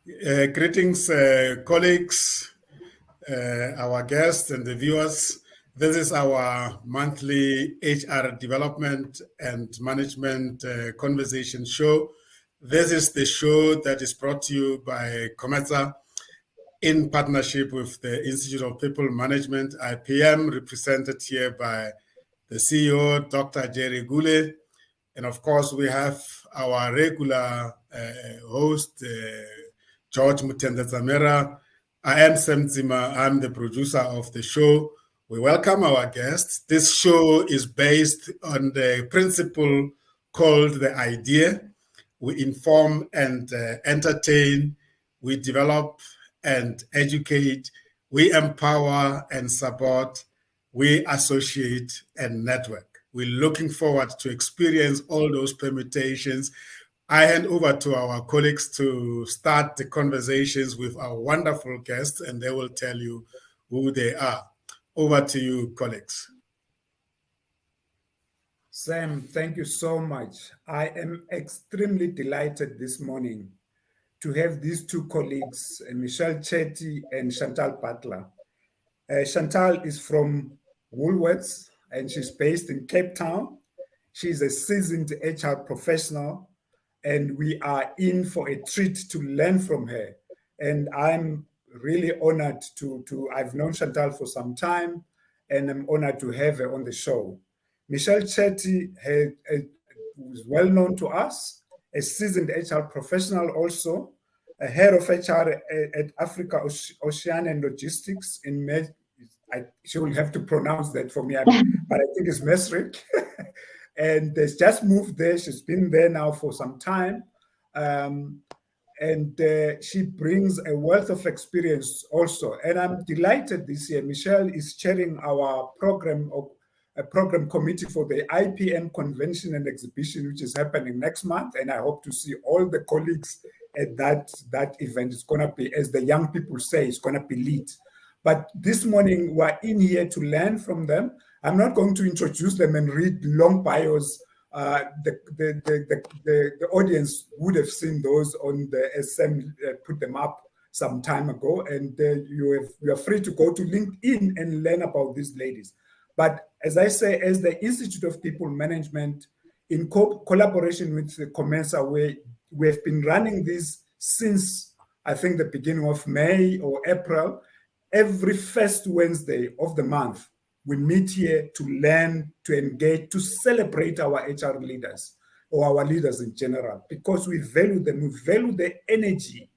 Greetings, colleagues, our guests and the viewers. This is our monthly HR development and management conversation show. This is the show that is brought to you by COMETSA in partnership with the Institute of People Management, IPM, represented here by the CEO, Dr. Jerry Gule. And of course, we have our regular host, George Mutenda-Zamera. I am Sam Zima. I'm the producer of the show. We welcome our guests. This show is based on the principle called the idea. We inform and entertain. We develop and educate. We empower and support. We associate and network. We're looking forward to experience all those permutations. I hand over to our colleagues to start the conversations with our wonderful guests, and they will tell you who they are. Over to you, colleagues. Sam, thank you so much. I am extremely delighted this morning to have these two colleagues, Mechell Chetty and Chantal Butler. Chantal is from Woolworths, and she's based in Cape Town. She's a seasoned HR professional, and we are in for a treat to learn from her. And I'm really honored I've known Chantal for some time, and I'm honored to have her on the show. Mechell Chetty was well known to us, a seasoned HR professional also, a head of HR at Africa, Ocean and Logistics in she will have to pronounce that for me, but I think it's Maersk. And she's just moved there. She's been there now for some time. And she brings a wealth of experience also. And I'm delighted this year. Mechell is chairing our program committee for the IPM Convention and Exhibition, which is happening next month. And I hope to see all the colleagues at that event. It's going to be, as the young people say, it's going to be lit. But this morning, we're in here to learn from them. I'm not going to introduce them and read long bios. The audience would have seen those on the SM, put them up some time ago, and you are free to go to LinkedIn and learn about these ladies. But as I say, as the Institute of People Management, in collaboration with the COMETSA, we have been running this since, I think, the beginning of May or April. Every first Wednesday of the month, we meet here to learn, to engage, to celebrate our HR leaders or our leaders in general, because we value them, we value the energy,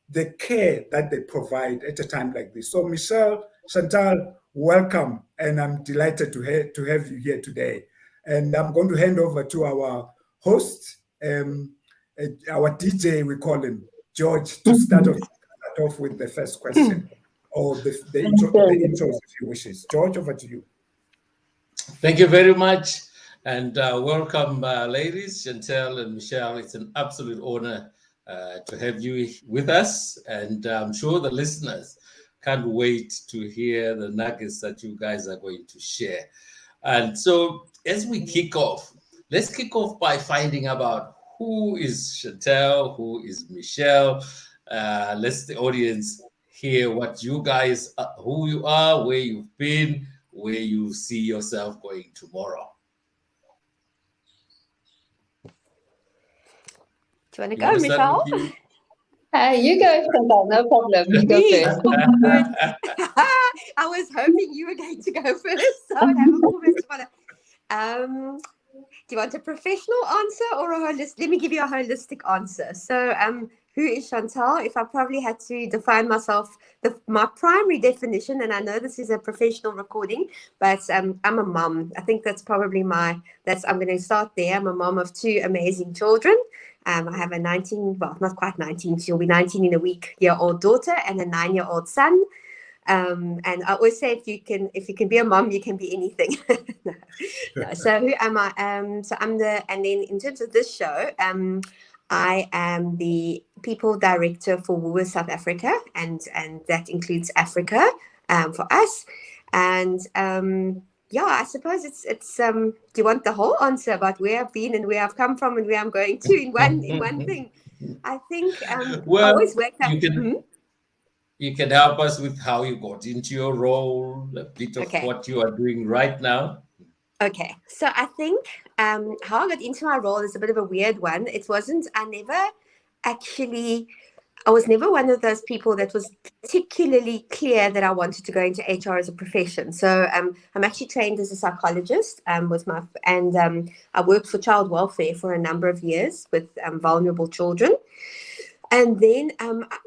the care that they provide at a time like this. So Mechell, Chantal, welcome, and I'm delighted to have you here today. And I'm going to hand over to our host, our DJ, we call him, George, to start off with the first question. Or the intros, if you wishes. George, over to you. Thank you very much, and welcome, ladies, Chantal and Mechell. It's an absolute honor to have you with us, and I'm sure the listeners can't wait to hear the nuggets that you guys are going to share. And so, as we kick off, let's kick off by finding out who is Chantal, who is Mechell. Let's the audience hear what you guys, who you are, where you've been, where you see yourself going tomorrow. Do you want to go, Mechell? You go, Chantal, no problem. You go first. I was hoping you were going to go first, so I would have a full response. Do you want a professional answer or a holistic? Let me give you a holistic answer. So, who is Chantal? If I probably had to define myself, my primary definition, and I know this is a professional recording, but I'm a mom. I think that's probably I'm going to start there. I'm a mom of two amazing children. I have a 19, well, not quite 19, she'll be 19 in a week-year-old daughter and a 9-year-old son. And I always say, if you can be a mom, you can be anything. No. So who am I? So I'm and then in terms of this show, I am the people director for Woolworths South Africa, and that includes Africa for us. And yeah, I suppose it's do you want the whole answer about where I've been and where I've come from and where I'm going to in one thing? I think I Well, always wake up. you can help us with how you got into your role, a bit of Okay. what you are doing right now. Okay, so I think how I got into my role is a bit of a weird one. I was never one of those people that was particularly clear that I wanted to go into HR as a profession. So I'm actually trained as a psychologist I worked for child welfare for a number of years with vulnerable children. And then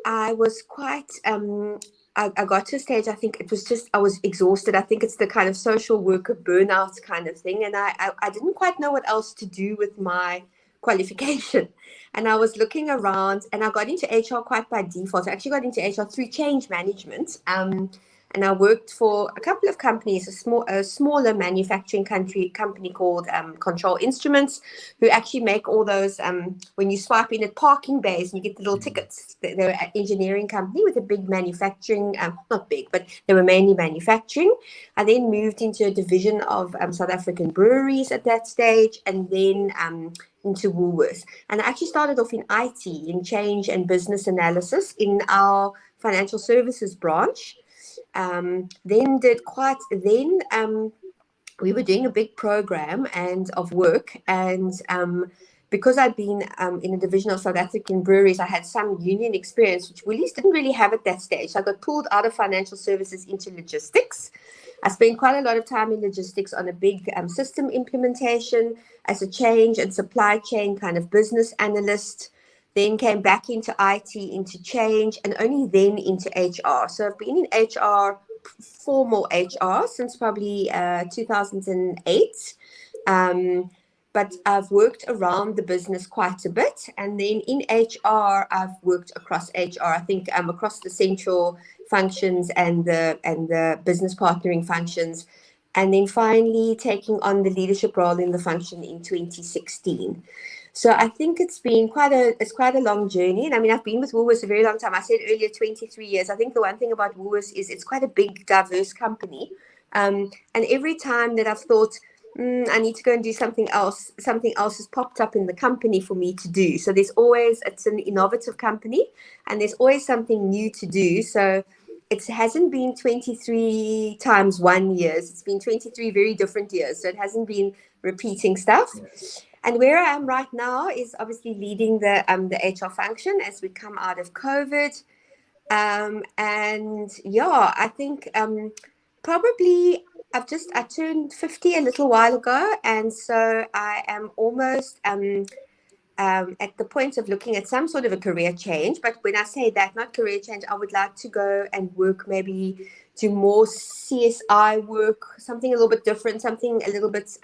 I was quite, I got to a stage, I think it was just, I was exhausted. I think it's the kind of social worker burnout kind of thing. And I didn't quite know what else to do with my qualification. And I was looking around and I got into HR quite by default. I actually got into HR through change management. And I worked for a couple of companies, a smaller manufacturing company called Control Instruments, who actually make all those, when you swipe in at parking bays and you get the little tickets. They're an engineering company with a big manufacturing, not big, but they were mainly manufacturing. I then moved into a division of South African breweries at that stage, and then into Woolworths. And I actually started off in IT, in change and business analysis in our financial services branch. We were doing a big program of work, and because I'd been in a division of South African breweries, I had some union experience, which Woolies didn't really have at that stage. So I got pulled out of financial services into logistics. I spent quite a lot of time in logistics on a big system implementation as a change and supply chain kind of business analyst. Then came back into IT, into change, and only then into HR. So I've been in HR, formal HR, since probably 2008. But I've worked around the business quite a bit. And then in HR, I've worked across HR, I think across the central functions and the business partnering functions. And then finally taking on the leadership role in the function in 2016. So I think it's quite a long journey. And I mean, I've been with Woolworths a very long time. I said earlier, 23 years. I think the one thing about Woolworths is it's quite a big, diverse company. And every time that I've thought, I need to go and do something else has popped up in the company for me to do. So it's an innovative company and there's always something new to do. So it hasn't been 23 times 1 years. It's been 23 very different years. So it hasn't been repeating stuff. And where I am right now is obviously leading the HR function as we come out of COVID. I think probably I turned 50 a little while ago, and so I am almost at the point of looking at some sort of a career change. But when I say that, not career change, I would like to go and work, maybe do more CSI work, something a little bit different, something a little bit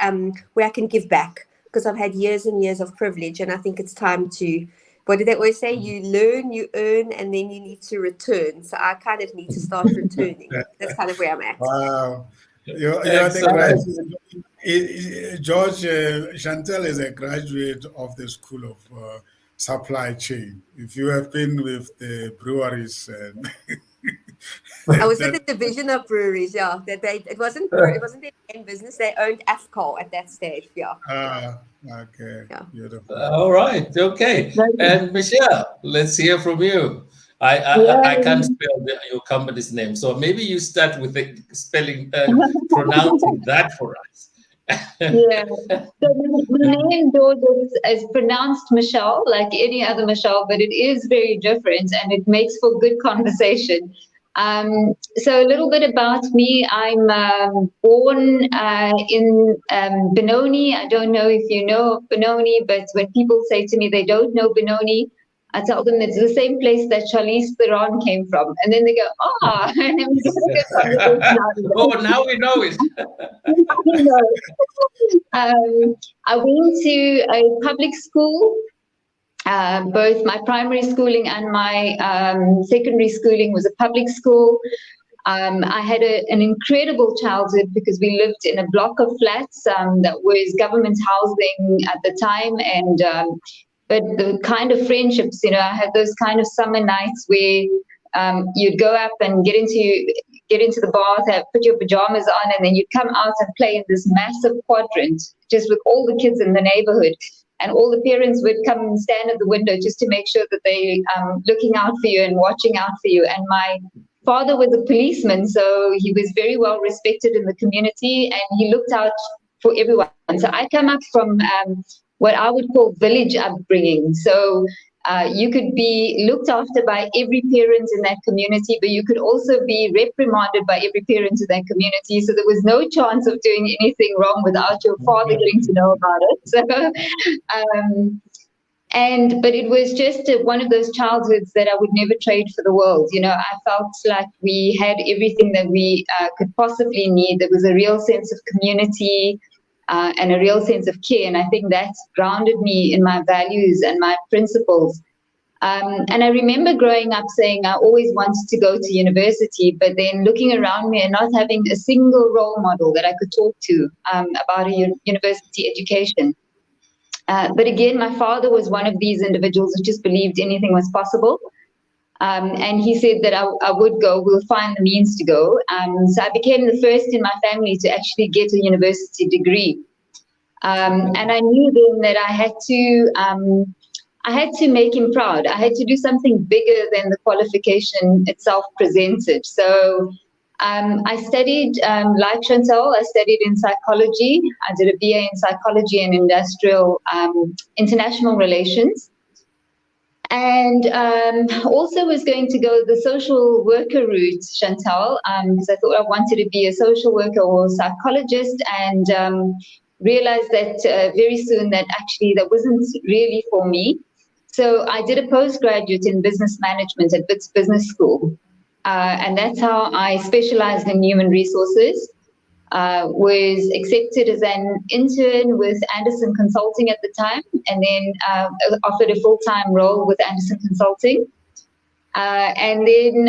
where I can give back. Because I've had years and years of privilege, and I think it's time to, what do they always say? You learn, you earn, and then you need to return. So I kind of need to start returning. That's kind of where I'm at. Wow. You're the graduate. George, Chantal is a graduate of the School of Supply Chain. If you have been with the breweries, I was at the division of breweries. Yeah, it wasn't their main business. They owned AFCO at that stage. Yeah. Okay. Yeah. Beautiful. All right. Okay. And Mechell, let's hear from you. I can't spell your company's name, so maybe you start with the spelling, pronouncing that for us. Yeah. So the name George is pronounced Mechell, like any other Mechell, but it is very different, and it makes for good conversation. So a little bit about me. I'm born in Benoni. I don't know if you know Benoni, but when people say to me they don't know Benoni, I tell them it's the same place that Charlize Theron came from. And then they go, and then we just get conversation. Oh, now we know it. I went to a public school. Both my primary schooling and my secondary schooling was a public school. I had an incredible childhood because we lived in a block of flats that was government housing at the time, and but the kind of friendships, I had those kind of summer nights where you'd go up and get into the bath, put your pajamas on, and then you'd come out and play in this massive quadrant just with all the kids in the neighborhood. and all the parents would come and stand at the window just to make sure that they looking out for you and watching out for you. And my father was a policeman, so he was very well respected in the community, and he looked out for everyone. So I come up from what I would call village upbringing. So you could be looked after by every parent in that community, but you could also be reprimanded by every parent in that community. So there was no chance of doing anything wrong without your father getting to know about it. So, but it was just one of those childhoods that I would never trade for the world. You know, I felt like we had everything that we could possibly need. There was a real sense of community and a real sense of care. And I think that's grounded me in my values and my principles. And I remember growing up saying I always wanted to go to university, but then looking around me and not having a single role model that I could talk to about a university education. But again, my father was one of these individuals who just believed anything was possible. And he said that I would go, we'll find the means to go. So I became the first in my family to actually get a university degree. And I knew then that I had to make him proud. I had to do something bigger than the qualification itself presented. So I studied, like Chantal, I studied in psychology. I did a BA in psychology and international relations. And also was going to go the social worker route, Chantal, because I thought I wanted to be a social worker or psychologist, and realized that very soon that actually that wasn't really for me. So I did a postgraduate in business management at Wits Business School. And that's how I specialized in human resources. Was accepted as an intern with Anderson Consulting at the time, and then offered a full-time role with Anderson Consulting. And then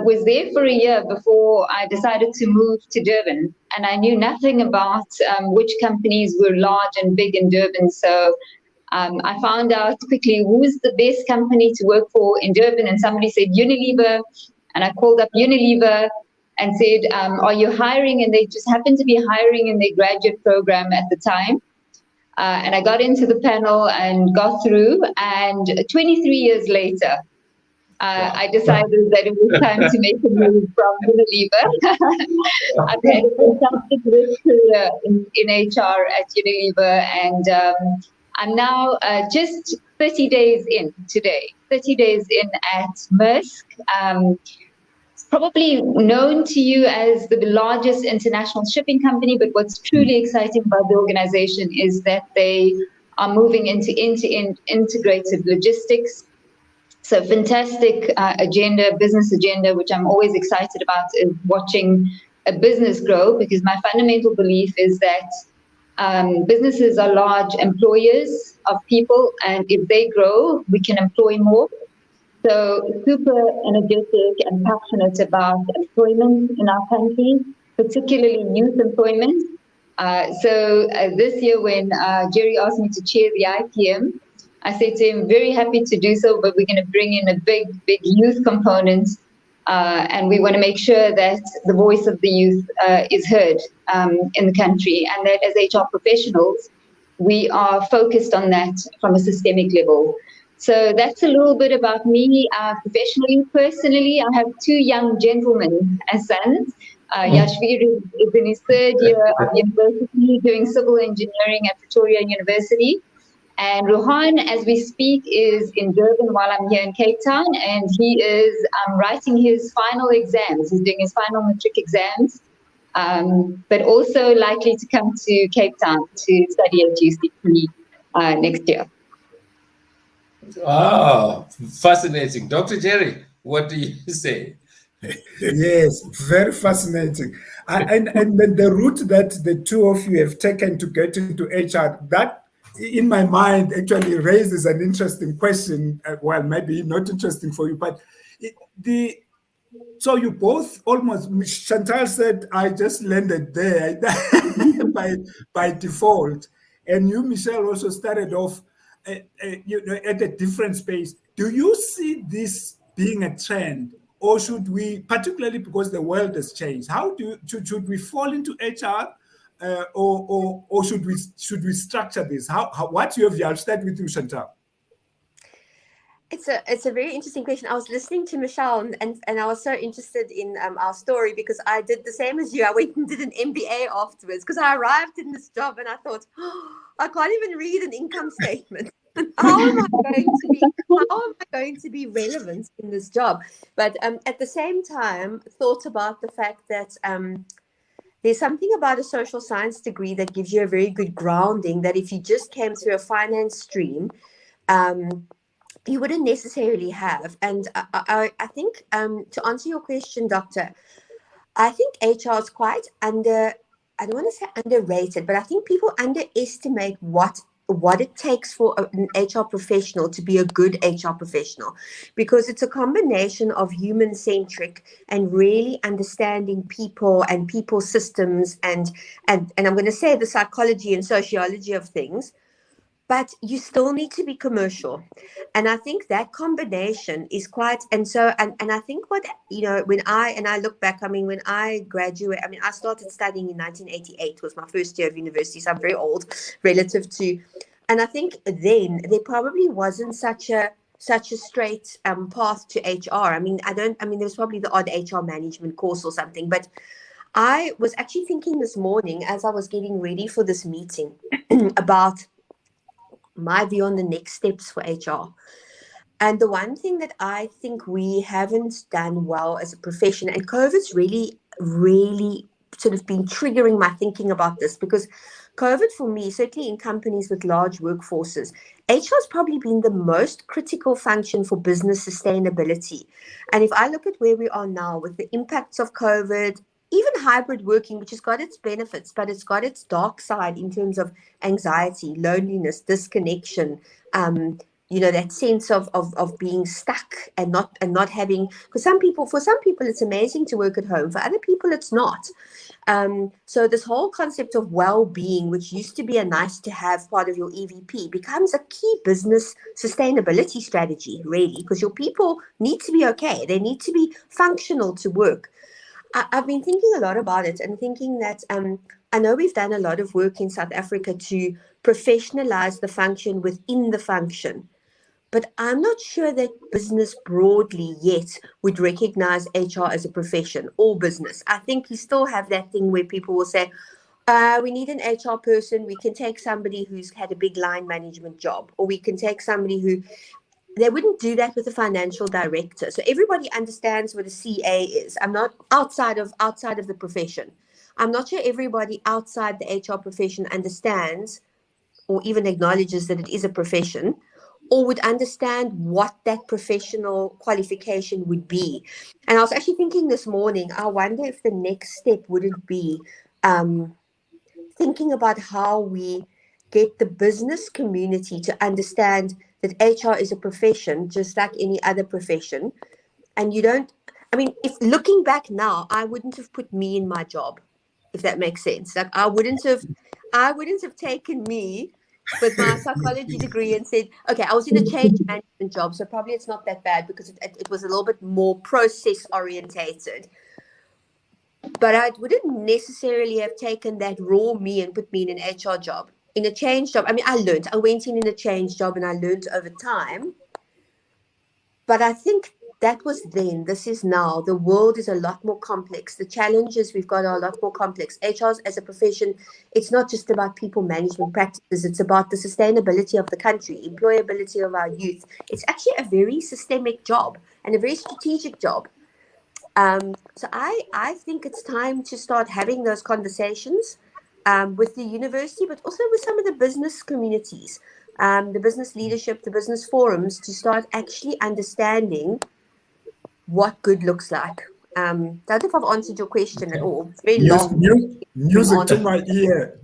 was there for a year before I decided to move to Durban. And I knew nothing about which companies were large and big in Durban. So I found out quickly who's the best company to work for in Durban. And somebody said Unilever. And I called up Unilever and said, are you hiring? And they just happened to be hiring in their graduate program at the time. And I got into the panel and got through. And 23 years later, I decided that it was time to make a move from Unilever. I've had a fantastic career in HR at Unilever, and I'm now just 30 days in today, 30 days in at Maersk. Probably known to you as the largest international shipping company, but what's truly exciting about the organization is that they are moving into end-to-end integrated logistics. So fantastic agenda, business agenda, which I'm always excited about, is watching a business grow, because my fundamental belief is that businesses are large employers of people, and if they grow, we can employ more. So super energetic and passionate about employment in our country, particularly youth employment. So this year when Jerry asked me to chair the IPM, I said to him, very happy to do so, but we're going to bring in a big youth component, and we want to make sure that the voice of the youth is heard in the country, and that as HR professionals, we are focused on that from a systemic level. So that's a little bit about me professionally. Personally, I have two young gentlemen as sons. Yashvir is in his third year of university doing civil engineering at Pretoria University. And Rohan, as we speak, is in Durban while I'm here in Cape Town, and he is writing his final exams. He's doing his final matric exams, but also likely to come to Cape Town to study at UCT next year. Ah, fascinating. Dr. Jerry, what do you say? Yes, very fascinating. And the route that the two of you have taken to get into HR, that in my mind actually raises an interesting question. Well, maybe not interesting for you, but so you both almost, Chantal said, I just landed there by default. And you, Mechell, also started off at a different space. Do you see this being a trend, or should we, particularly because the world has changed, should we fall into HR or should we structure this? What's your view? I'll start with you, Chantal. It's a very interesting question. I was listening to Mechell and I was so interested in our story because I did the same as you. I went and did an MBA afterwards because I arrived in this job and I thought, oh, I can't even read an income statement. How am I going to be relevant in this job? But at the same time, thought about the fact that there's something about a social science degree that gives you a very good grounding that if you just came through a finance stream, you wouldn't necessarily have. And I think to answer your question, Doctor, I think HR is quite I don't want to say underrated, but I think people underestimate what it takes for an HR professional to be a good HR professional, because it's a combination of human-centric and really understanding people and people systems and I'm going to say the psychology and sociology of things. But you still need to be commercial. And I think that combination is quite, and I think what, when I look back, when I graduated, I started studying in 1988, was my first year of university, so I'm very old relative to, and I think then there probably wasn't such a straight path to HR. There was probably the odd HR management course or something, but I was actually thinking this morning as I was getting ready for this meeting about my view on the next steps for HR. And the one thing that I think we haven't done well as a profession, and COVID's really, really sort of been triggering my thinking about this, because COVID for me, certainly in companies with large workforces, HR has probably been the most critical function for business sustainability. And if I look at where we are now with the impacts of COVID, even hybrid working, which has got its benefits, but it's got its dark side in terms of anxiety, loneliness, disconnection, that sense of being stuck and not having, because for some people it's amazing to work at home, for other people it's not. So this whole concept of well-being, which used to be a nice to have part of your EVP, becomes a key business sustainability strategy, really, because your people need to be okay. They need to be functional to work. I've been thinking a lot about it and thinking that I know we've done a lot of work in South Africa to professionalize the function within the function, but I'm not sure that business broadly yet would recognize HR as a profession or business. I think you still have that thing where people will say, we need an HR person. We can take somebody who's had a big line management job, or we can take somebody who... They wouldn't do that with a financial director. So everybody understands what a CA is. I'm not outside of the profession. I'm not sure everybody outside the HR profession understands or even acknowledges that it is a profession, or would understand what that professional qualification would be. And I was actually thinking this morning, I wonder if the next step wouldn't be thinking about how we get the business community to understand that HR is a profession just like any other profession. And if looking back now, I wouldn't have put me in my job, if that makes sense. Like I wouldn't have taken me with my psychology degree and said, okay, I was in a change management job, so probably it's not that bad because it was a little bit more process orientated. But I wouldn't necessarily have taken that raw me and put me in an HR job. In a change job, I went in a change job and I learned over time. But I think that was then, this is now. The world is a lot more complex. The challenges we've got are a lot more complex. HR as a profession, it's not just about people management practices. It's about the sustainability of the country, employability of our youth. It's actually a very systemic job and a very strategic job. So I think it's time to start having those conversations with the university, but also with some of the business communities, the business leadership, the business forums, to start actually understanding what good looks like. I don't know if I've answered your question at all. It's very long. Music to my ear,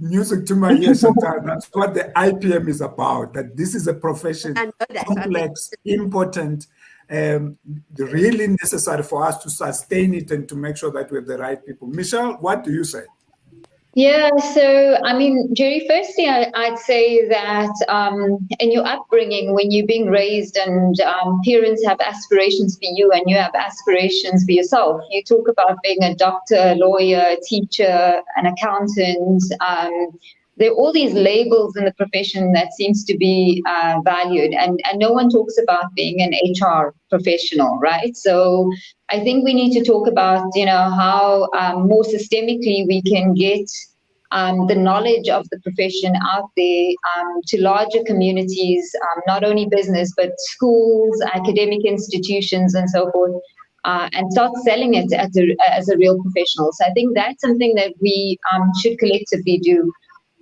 Chantal. That's what the IPM is about, that this is a profession, complex, important, really necessary for us to sustain it and to make sure that we have the right people. Mechell, what do you say? Yeah, so I mean, Jerry, firstly, I'd say that in your upbringing, when you're being raised and parents have aspirations for you and you have aspirations for yourself, you talk about being a doctor, a lawyer, a teacher, an accountant. There are all these labels in the profession that seems to be valued, and no one talks about being an HR professional, right? So I think we need to talk about, how more systemically we can get the knowledge of the profession out there to larger communities, not only business, but schools, academic institutions, and so forth, and start selling it as a real professional. So I think that's something that we should collectively do.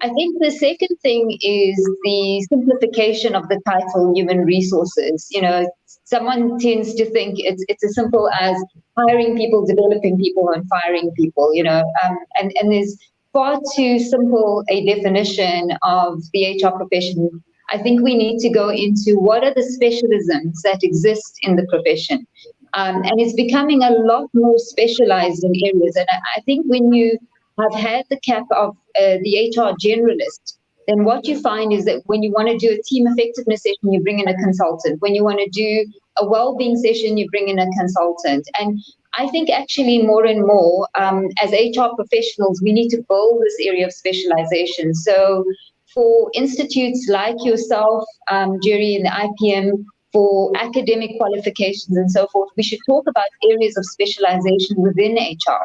I think the second thing is the simplification of the title human resources. Someone tends to think it's as simple as hiring people, developing people, and firing people, and there's far too simple a definition of the HR profession. I think we need to go into what are the specialisms that exist in the profession. And it's becoming a lot more specialized in areas. And I think when you have had the cap of the HR generalist, then what you find is that when you want to do a team effectiveness session, you bring in a consultant. When you want to do a well-being session, you bring in a consultant. And I think actually more and more, as HR professionals, we need to build this area of specialization. So for institutes like yourself, Jerry, in the IPM, for academic qualifications and so forth, we should talk about areas of specialization within HR.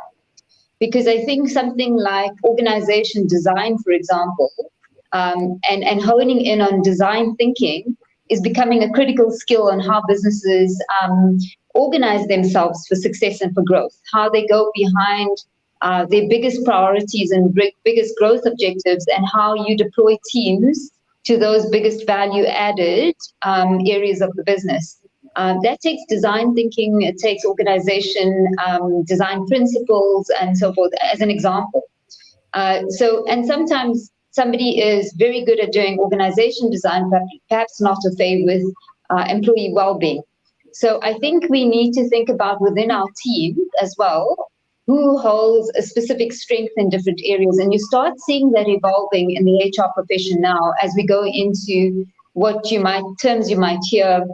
Because I think something like organization design, for example, and honing in on design thinking is becoming a critical skill on how businesses organize themselves for success and for growth, how they go behind their biggest priorities and biggest growth objectives, and how you deploy teams to those biggest value added areas of the business. That takes design thinking, it takes organization, design principles, and so forth, as an example. And sometimes somebody is very good at doing organization design, but perhaps not a fait with employee well-being. So I think we need to think about within our team as well, who holds a specific strength in different areas. And you start seeing that evolving in the HR profession now as we go into what terms you might hear,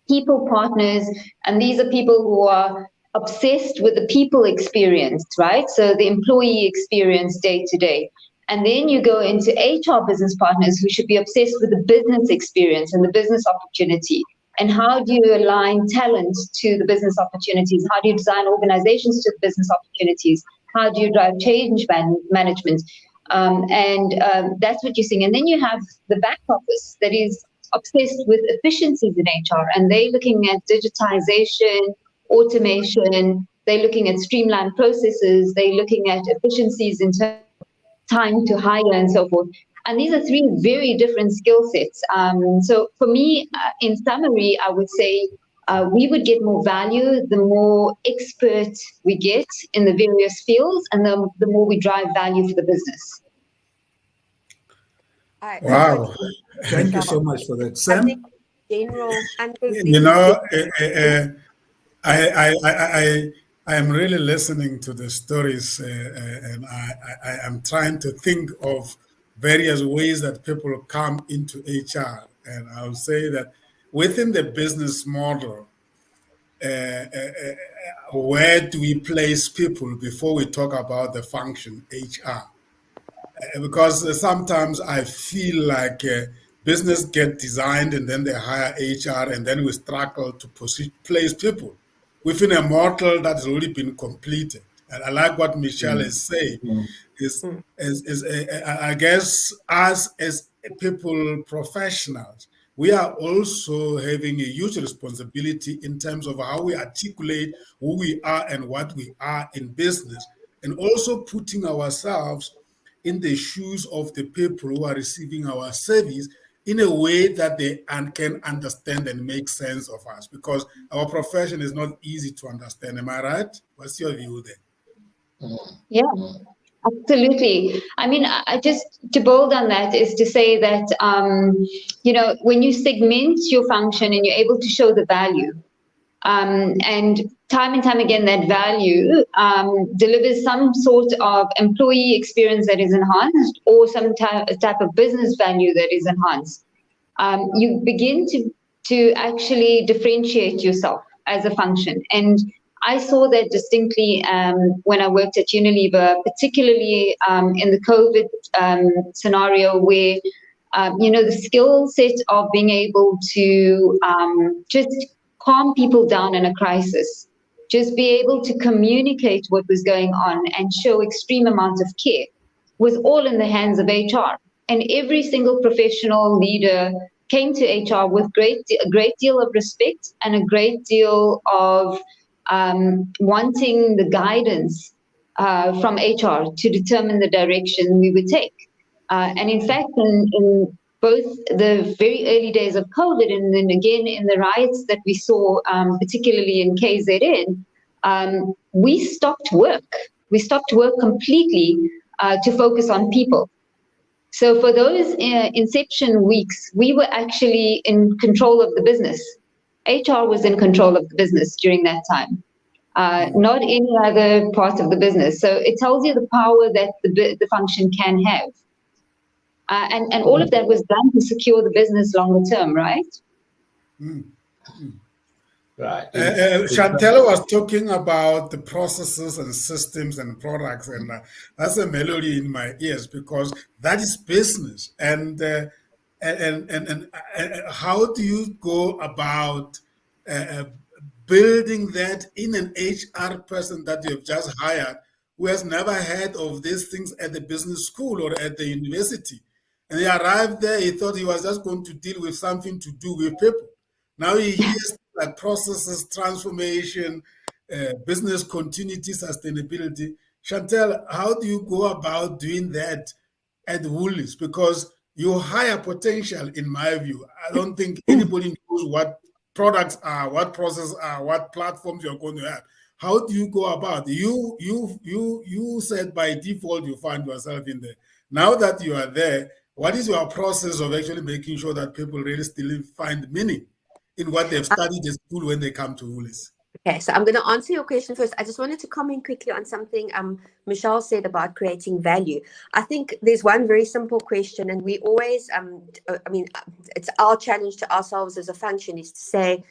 people partners, and these are people who are obsessed with the people experience, right? So the employee experience day to day. And then you go into HR business partners who should be obsessed with the business experience and the business opportunity. And how do you align talent to the business opportunities? How do you design organizations to the business opportunities? How do you drive change management? That's what you're seeing. And then you have the back office that is obsessed with efficiencies in HR, and they're looking at digitization, automation, they're looking at streamlined processes, they're looking at efficiencies in terms of time to hire and so forth. And these are three very different skill sets. So for me, in summary, I would say we would get more value the more expert we get in the various fields, and the more we drive value for the business. Wow. Thank you so much for that. Sam? General, I am really listening to the stories, and I am trying to think of various ways that people come into HR. And I'll say that within the business model, where do we place people before we talk about the function HR? Because sometimes I feel like business get designed and then they hire HR, and then we struggle to place people within a model that has already been completed. And I like what Mechell is saying. I guess us as people, professionals, we are also having a huge responsibility in terms of how we articulate who we are and what we are in business, and also putting ourselves in the shoes of the people who are receiving our service in a way that they can understand and make sense of us, because our profession is not easy to understand. Am I right? What's your view there? Yeah, absolutely. I mean, I just to build on that is to say that, when you segment your function and you're able to show the value, And time and time again, that value delivers some sort of employee experience that is enhanced, or some type of business value that is enhanced. You begin to actually differentiate yourself as a function. And I saw that distinctly when I worked at Unilever, particularly in the COVID scenario where, the skill set of being able to just calm people down in a crisis, just be able to communicate what was going on and show extreme amounts of care, was all in the hands of HR. And every single professional leader came to HR with a great deal of respect and a great deal of wanting the guidance from HR to determine the direction we would take. And in fact, in both the very early days of COVID and then again in the riots that we saw, particularly in KZN, we stopped work. We stopped work completely to focus on people. So for those inception weeks, we were actually in control of the business. HR was in control of the business during that time, not any other part of the business. So it tells you the power that the function can have. And all of that was done to secure the business longer term, right? Right. Chantal was talking about the processes and systems and products, and that's a melody in my ears because that is business. And how do you go about building that in an HR person that you have just hired, who has never heard of these things at the business school or at the university? And he arrived there, he thought he was just going to deal with something to do with people. Now he hears like processes, transformation, business continuity, sustainability. Chantal, how do you go about doing that at Woolies? Because you hire potential, in my view. I don't think anybody knows what products are, what processes are, what platforms you're going to have. How do you go about it? You said by default you find yourself in there. Now that you are there, what is your process of actually making sure that people really still find meaning in what they've studied at school when they come to Woolies? Okay, so I'm going to answer your question first. I just wanted to comment quickly on something Mechell said about creating value. I think there's one very simple question, and we always, it's our challenge to ourselves as a function is to say,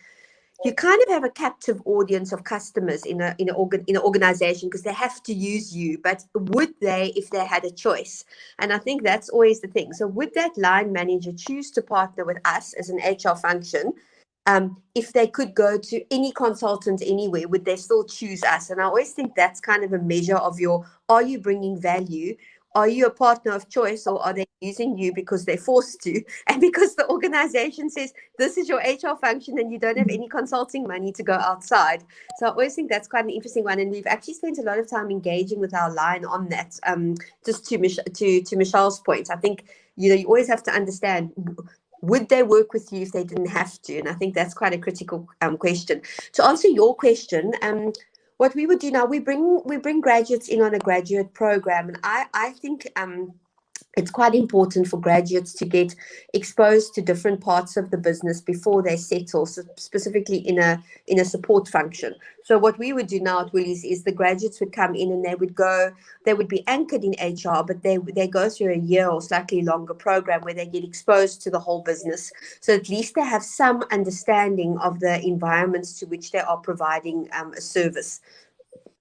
you kind of have a captive audience of customers in an organization because they have to use you, but would they if they had a choice? And I think that's always the thing. So would that line manager choose to partner with us as an HR function? If they could go to any consultant anywhere, would they still choose us? And I always think that's kind of a measure of are you bringing value? Are you a partner of choice, or are they using you because they're forced to? And because the organization says, this is your HR function and you don't have any consulting money to go outside. So I always think that's quite an interesting one. And we've actually spent a lot of time engaging with our line on that. Just to Mechell's point, I think, you always have to understand, would they work with you if they didn't have to? And I think that's quite a critical question. To answer your question, what we would do now, we bring graduates in on a graduate program, and I think it's quite important for graduates to get exposed to different parts of the business before they settle, specifically in a support function. So what we would do now at Woolies is the graduates would come in and they would be anchored in HR, but they go through a year or slightly longer program where they get exposed to the whole business. So at least they have some understanding of the environments to which they are providing a service.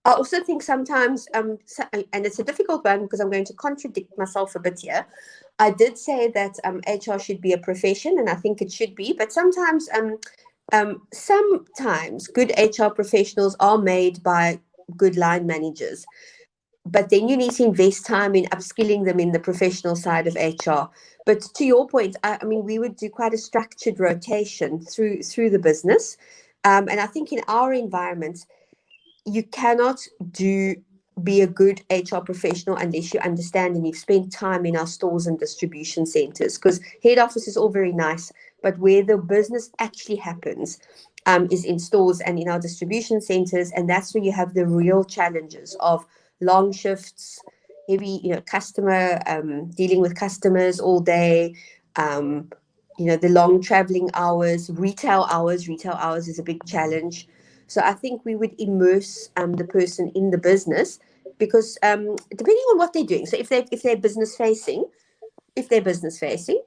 I also think sometimes, and it's a difficult one because I'm going to contradict myself a bit here. I did say that HR should be a profession, and I think it should be, but sometimes good HR professionals are made by good line managers. But then you need to invest time in upskilling them in the professional side of HR. But to your point, we would do quite a structured rotation through the business. And I think in our environment, you cannot be a good HR professional unless you understand and you've spent time in our stores and distribution centers, because head office is all very nice, but where the business actually happens is in stores and in our distribution centers. And that's where you have the real challenges of long shifts, heavy, customer, dealing with customers all day, the long traveling hours, retail hours. Retail hours is a big challenge. So I think we would immerse the person in the business, because depending on what they're doing. So if they're business facing,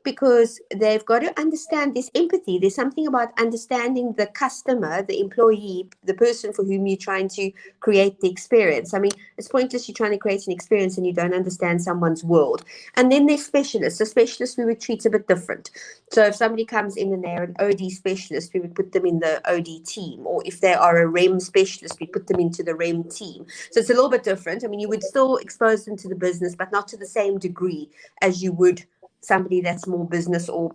because they've got to understand this empathy. There's something about understanding the customer, the employee, the person for whom you're trying to create the experience. I mean, it's pointless you're trying to create an experience and you don't understand someone's world. And then there's specialists. So specialists we would treat a bit different. So if somebody comes in and they're an OD specialist, we would put them in the OD team. Or if they are a REM specialist, we put them into the REM team. So it's a little bit different. I mean, you would still expose them to the business, but not to the same degree as you would somebody that's more business or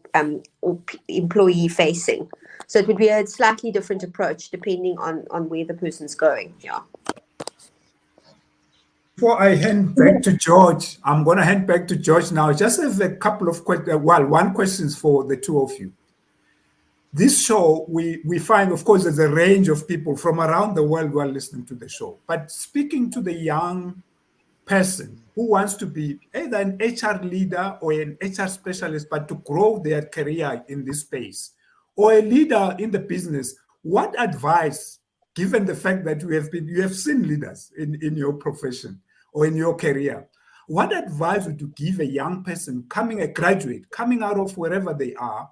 employee facing. So it would be a slightly different approach depending on where the person's going. Yeah. Before I hand back to George, I'm going to hand back to George now. Just have a couple of questions. One question for the two of you. This show, we find, of course, there's a range of people from around the world who are listening to the show. But speaking to the young person who wants to be either an HR leader or an HR specialist, but to grow their career in this space, or a leader in the business, what advice, given the fact that you have seen leaders in your profession or in your career, what advice would you give a young person a graduate coming out of wherever they are,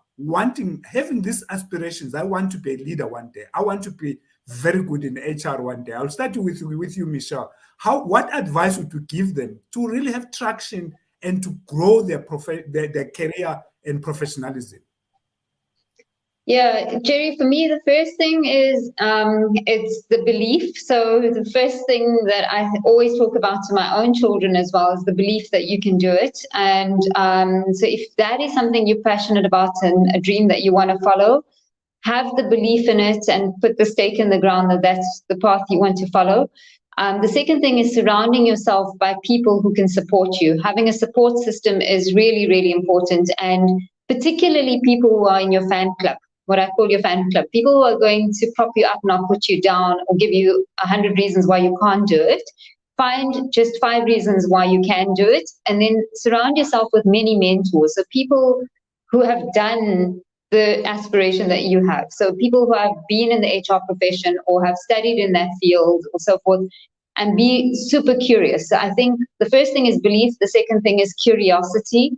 having these aspirations? I want to be a leader one day. I want to be very good in HR one day. I'll start with you, Mechell. What advice would you give them to really have traction and to grow their career and professionalism? Yeah, Jerry, for me, the first thing is it's the belief. So the first thing that I always talk about to my own children as well is the belief that you can do it. And so if that is something you're passionate about and a dream that you want to follow, have the belief in it and put the stake in the ground that that's the path you want to follow. The second thing is surrounding yourself by people who can support you. Having a support system is really, really important, and particularly people who are in your fan club, what I call your fan club, people who are going to prop you up, not put you down or give you 100 reasons why you can't do it. Find just 5 reasons why you can do it, and then surround yourself with many mentors, so people who have done the aspiration that you have. So people who have been in the HR profession or have studied in that field or so forth, and be super curious. So I think the first thing is belief. The second thing is curiosity.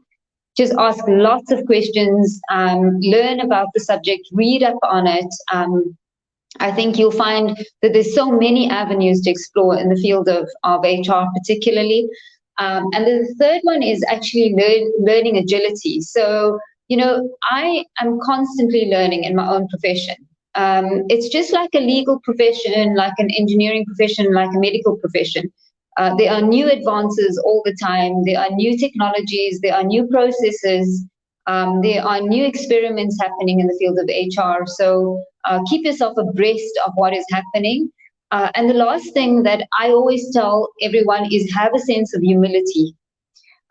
Just ask lots of questions, learn about the subject, read up on it. I think you'll find that there's so many avenues to explore in the field of HR particularly. And the third one is actually learning agility. So, I am constantly learning in my own profession. It's just like a legal profession, like an engineering profession, like a medical profession. There are new advances all the time. There are new technologies. There are new processes. There are new experiments happening in the field of HR. So keep yourself abreast of what is happening. And the last thing that I always tell everyone is have a sense of humility.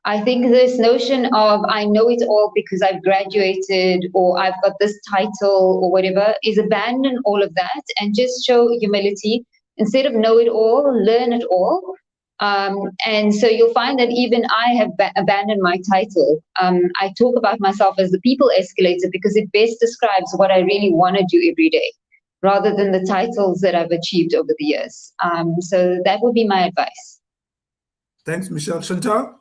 I think this notion of I know it all because I've graduated or I've got this title or whatever is abandon all of that and just show humility. Instead of know it all, learn it all. And so you'll find that even I have abandoned my title. I talk about myself as the people escalator because it best describes what I really want to do every day, rather than the titles that I've achieved over the years. So that would be my advice. Thanks, Mechell. Chantal?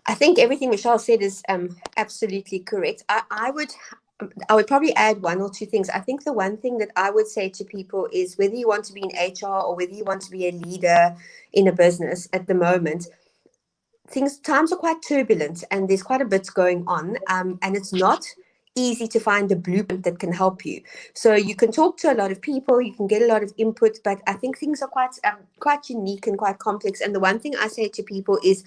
I think everything Mechell said is absolutely correct. I would probably add 1 or 2 things. I think the one thing that I would say to people is whether you want to be in HR or whether you want to be a leader in a business at the moment, times are quite turbulent and there's quite a bit going on, and it's not easy to find a blueprint that can help you. So you can talk to a lot of people, you can get a lot of input, but I think things are quite unique and quite complex. And the one thing I say to people is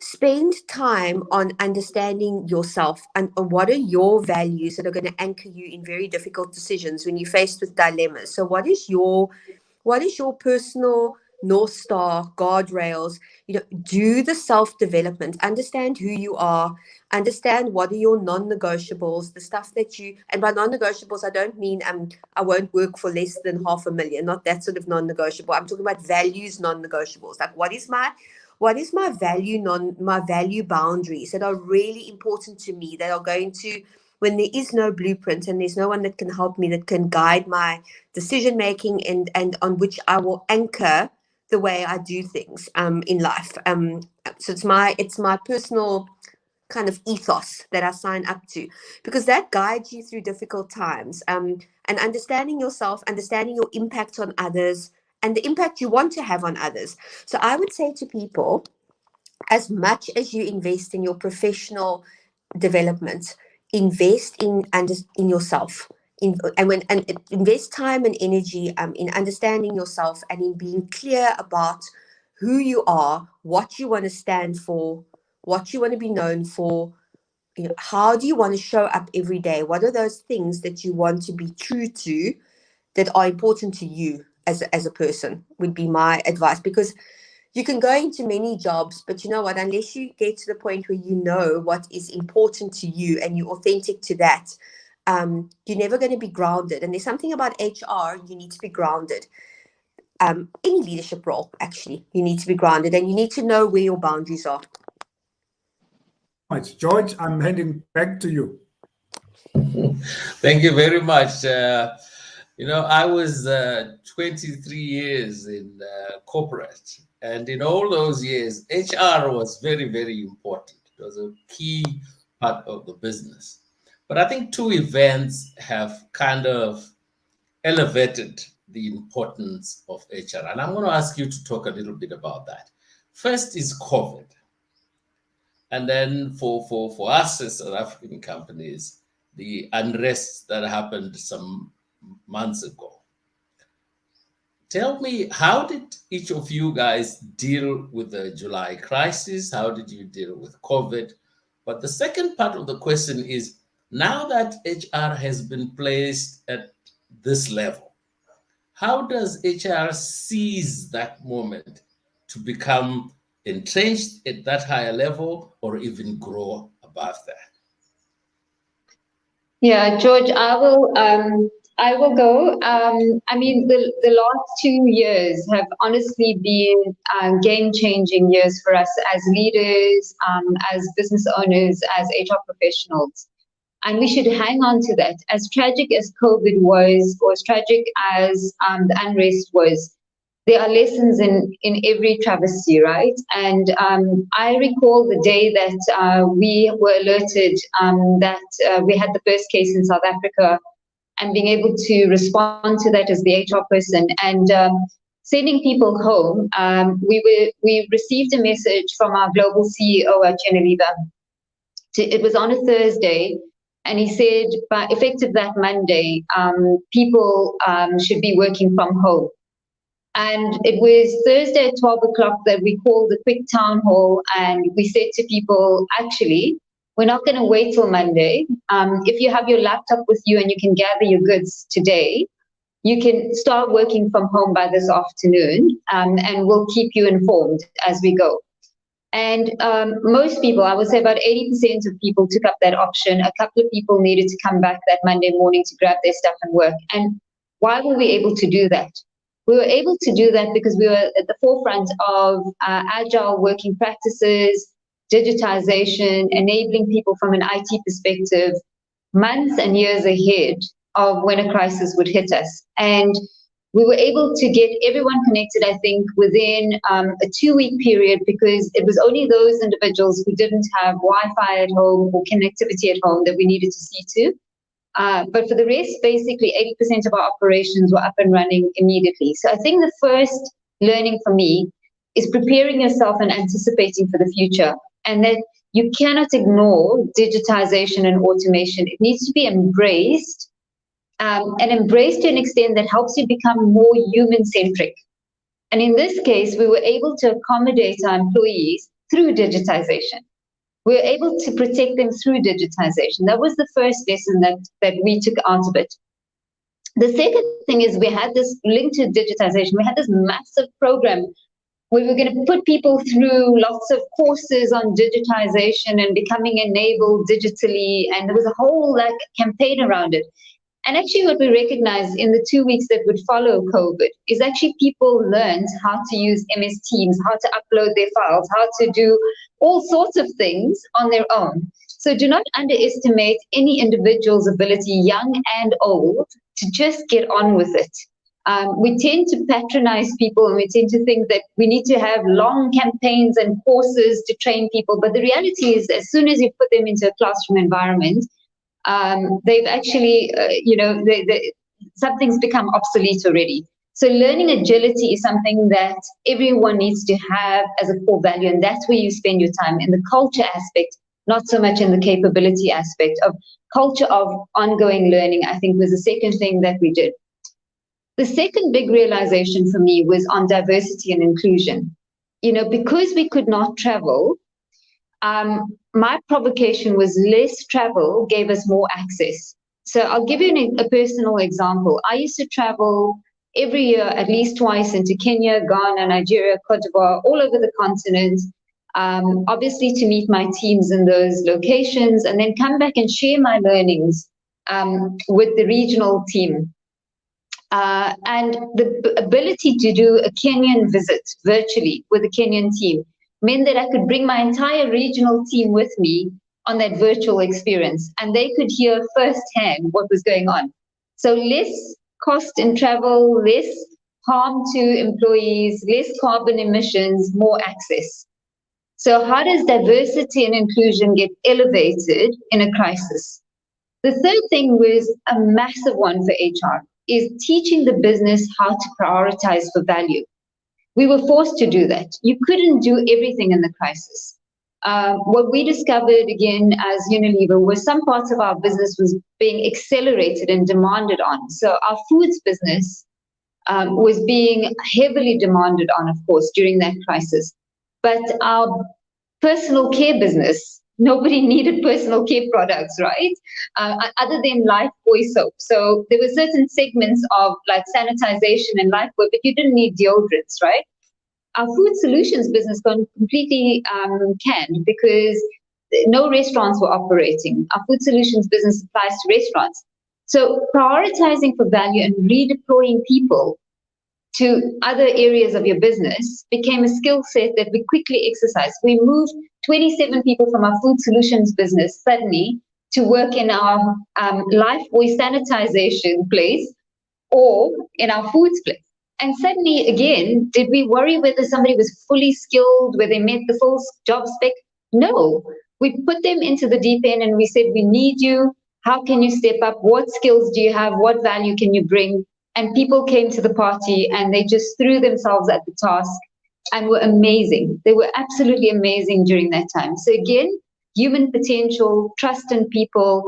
spend time on understanding yourself and what are your values that are going to anchor you in very difficult decisions when you're faced with dilemmas. So what is your personal North Star guardrails? Do the self-development, understand who you are, understand what are your non-negotiables, the stuff that and by non-negotiables, I don't mean I won't work for less than $500,000, not that sort of non-negotiable. I'm talking about values non-negotiables. Like what is my what is my value boundaries that are really important to me, that are going to, when there is no blueprint and there's no one that can help me, that can guide my decision making, and on which I will anchor the way I do things in life. So it's my personal kind of ethos that I sign up to, because that guides you through difficult times, and understanding yourself, understanding your impact on others, and the impact you want to have on others. So I would say to people, as much as you invest in your professional development, invest in yourself, and invest time and energy in understanding yourself, and in being clear about who you are, what you want to stand for, what you want to be known for. How do you want to show up every day? What are those things that you want to be true to, that are important to you as a person, would be my advice. Because you can go into many jobs, but you know what, unless you get to the point where you know what is important to you and you're authentic to that, you're never going to be grounded. And there's something about HR, you need to be grounded. Any leadership role, actually, you need to be grounded, and you need to know where your boundaries are. Much. George, I'm handing back to you. Thank you very much. I was 23 years in corporate, and in all those years, HR was very, very important. It was a key part of the business. But I think two events have kind of elevated the importance of HR, and I'm going to ask you to talk a little bit about that. First is COVID. And then for us as South African companies, the unrest that happened some months ago. Tell me, how did each of you guys deal with the July crisis? How did you deal with COVID? But the second part of the question is, now that HR has been placed at this level, how does HR seize that moment to become entrenched at that higher level, or even grow above that? Yeah, George, I will go. I mean, the last 2 years have honestly been game-changing years for us as leaders, as business owners, as HR professionals. And we should hang on to that. As tragic as COVID was, or as tragic as the unrest was, there are lessons in every travesty, right? And I recall the day that we were alerted that we had the first case in South Africa, and being able to respond to that as the HR person, and sending people home. We received a message from our global CEO at Unilever. It was on a Thursday, and he said, by effective that Monday, people should be working from home. And it was Thursday at 12 o'clock that we called a quick town hall, and we said to people, actually, we're not going to wait till Monday. If you have your laptop with you and you can gather your goods today, you can start working from home by this afternoon, and we'll keep you informed as we go. And most people, I would say about 80% of people, took up that option. A couple of people needed to come back that Monday morning to grab their stuff and work. And why were we able to do that? We were able to do that because we were at the forefront of agile working practices, digitization, enabling people from an IT perspective months and years ahead of when a crisis would hit us. And we were able to get everyone connected, I think, within a 2-week period, because it was only those individuals who didn't have Wi-Fi at home or connectivity at home that we needed to see to. But for the rest, basically 80% of our operations were up and running immediately. So I think the first learning for me is preparing yourself and anticipating for the future, and that you cannot ignore digitization and automation. It needs to be embraced, and embraced to an extent that helps you become more human-centric. And in this case, we were able to accommodate our employees through digitization. We were able to protect them through digitization. That was the first lesson that we took out of it. The second thing is, we had this link to digitization. We had this massive program where we were going to put people through lots of courses on digitization and becoming enabled digitally. And there was a whole campaign around it. And actually what we recognized in the 2 weeks that would follow COVID is actually people learned how to use MS Teams, how to upload their files, how to do all sorts of things on their own. So do not underestimate any individual's ability, young and old, to just get on with it. We tend to patronize people, and we tend to think that we need to have long campaigns and courses to train people. But the reality is, as soon as you put them into a classroom environment, they've actually, something's become obsolete already. So learning agility is something that everyone needs to have as a core value, and that's where you spend your time, in the culture aspect, not so much in the capability aspect. Of culture of ongoing learning, I think, was the second thing that we did. The second big realization for me was on diversity and inclusion. Because we could not travel, my provocation was less travel gave us more access. So I'll give you a personal example. I used to travel every year at least twice into Kenya, Ghana, Nigeria, Cote d'Ivoire, all over the continent, obviously to meet my teams in those locations, and then come back and share my learnings with the regional team. And the ability to do a Kenyan visit virtually with the Kenyan team meant that I could bring my entire regional team with me on that virtual experience, and they could hear firsthand what was going on. So less cost in travel, less harm to employees, less carbon emissions, more access. So how does diversity and inclusion get elevated in a crisis? The third thing was a massive one for HR, is teaching the business how to prioritize for value. We were forced to do that. You couldn't do everything in the crisis. What we discovered, again, as Unilever, was some parts of our business was being accelerated and demanded on. So our foods business was being heavily demanded on, of course, during that crisis. But our personal care business, nobody needed personal care products, right? Other than Lifebuoy soap. So there were certain segments of like sanitization and Lifebuoy, but you didn't need deodorants, right? Our food solutions business got completely canned because no restaurants were operating. Our food solutions business applies to restaurants. So prioritizing for value and redeploying people to other areas of your business became a skill set that we quickly exercised. We moved 27 people from our food solutions business suddenly to work in our Lifebuoy sanitization place or in our foods place. And suddenly, again, did we worry whether somebody was fully skilled, whether they met the full job spec? No. We put them into the deep end and we said, we need you. How can you step up? What skills do you have? What value can you bring? And people came to the party and they just threw themselves at the task and were amazing. They were absolutely amazing during that time. So again, human potential, trust in people,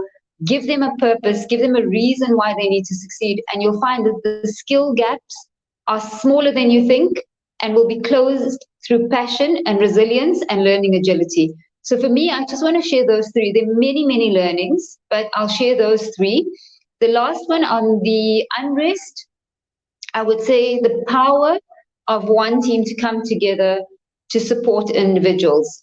give them a purpose, give them a reason why they need to succeed. And you'll find that the skill gaps are smaller than you think and will be closed through passion and resilience and learning agility. So for me, I just want to share those three. There are many, many learnings, but I'll share those three. The last one on the unrest, I would say the power of one team to come together to support individuals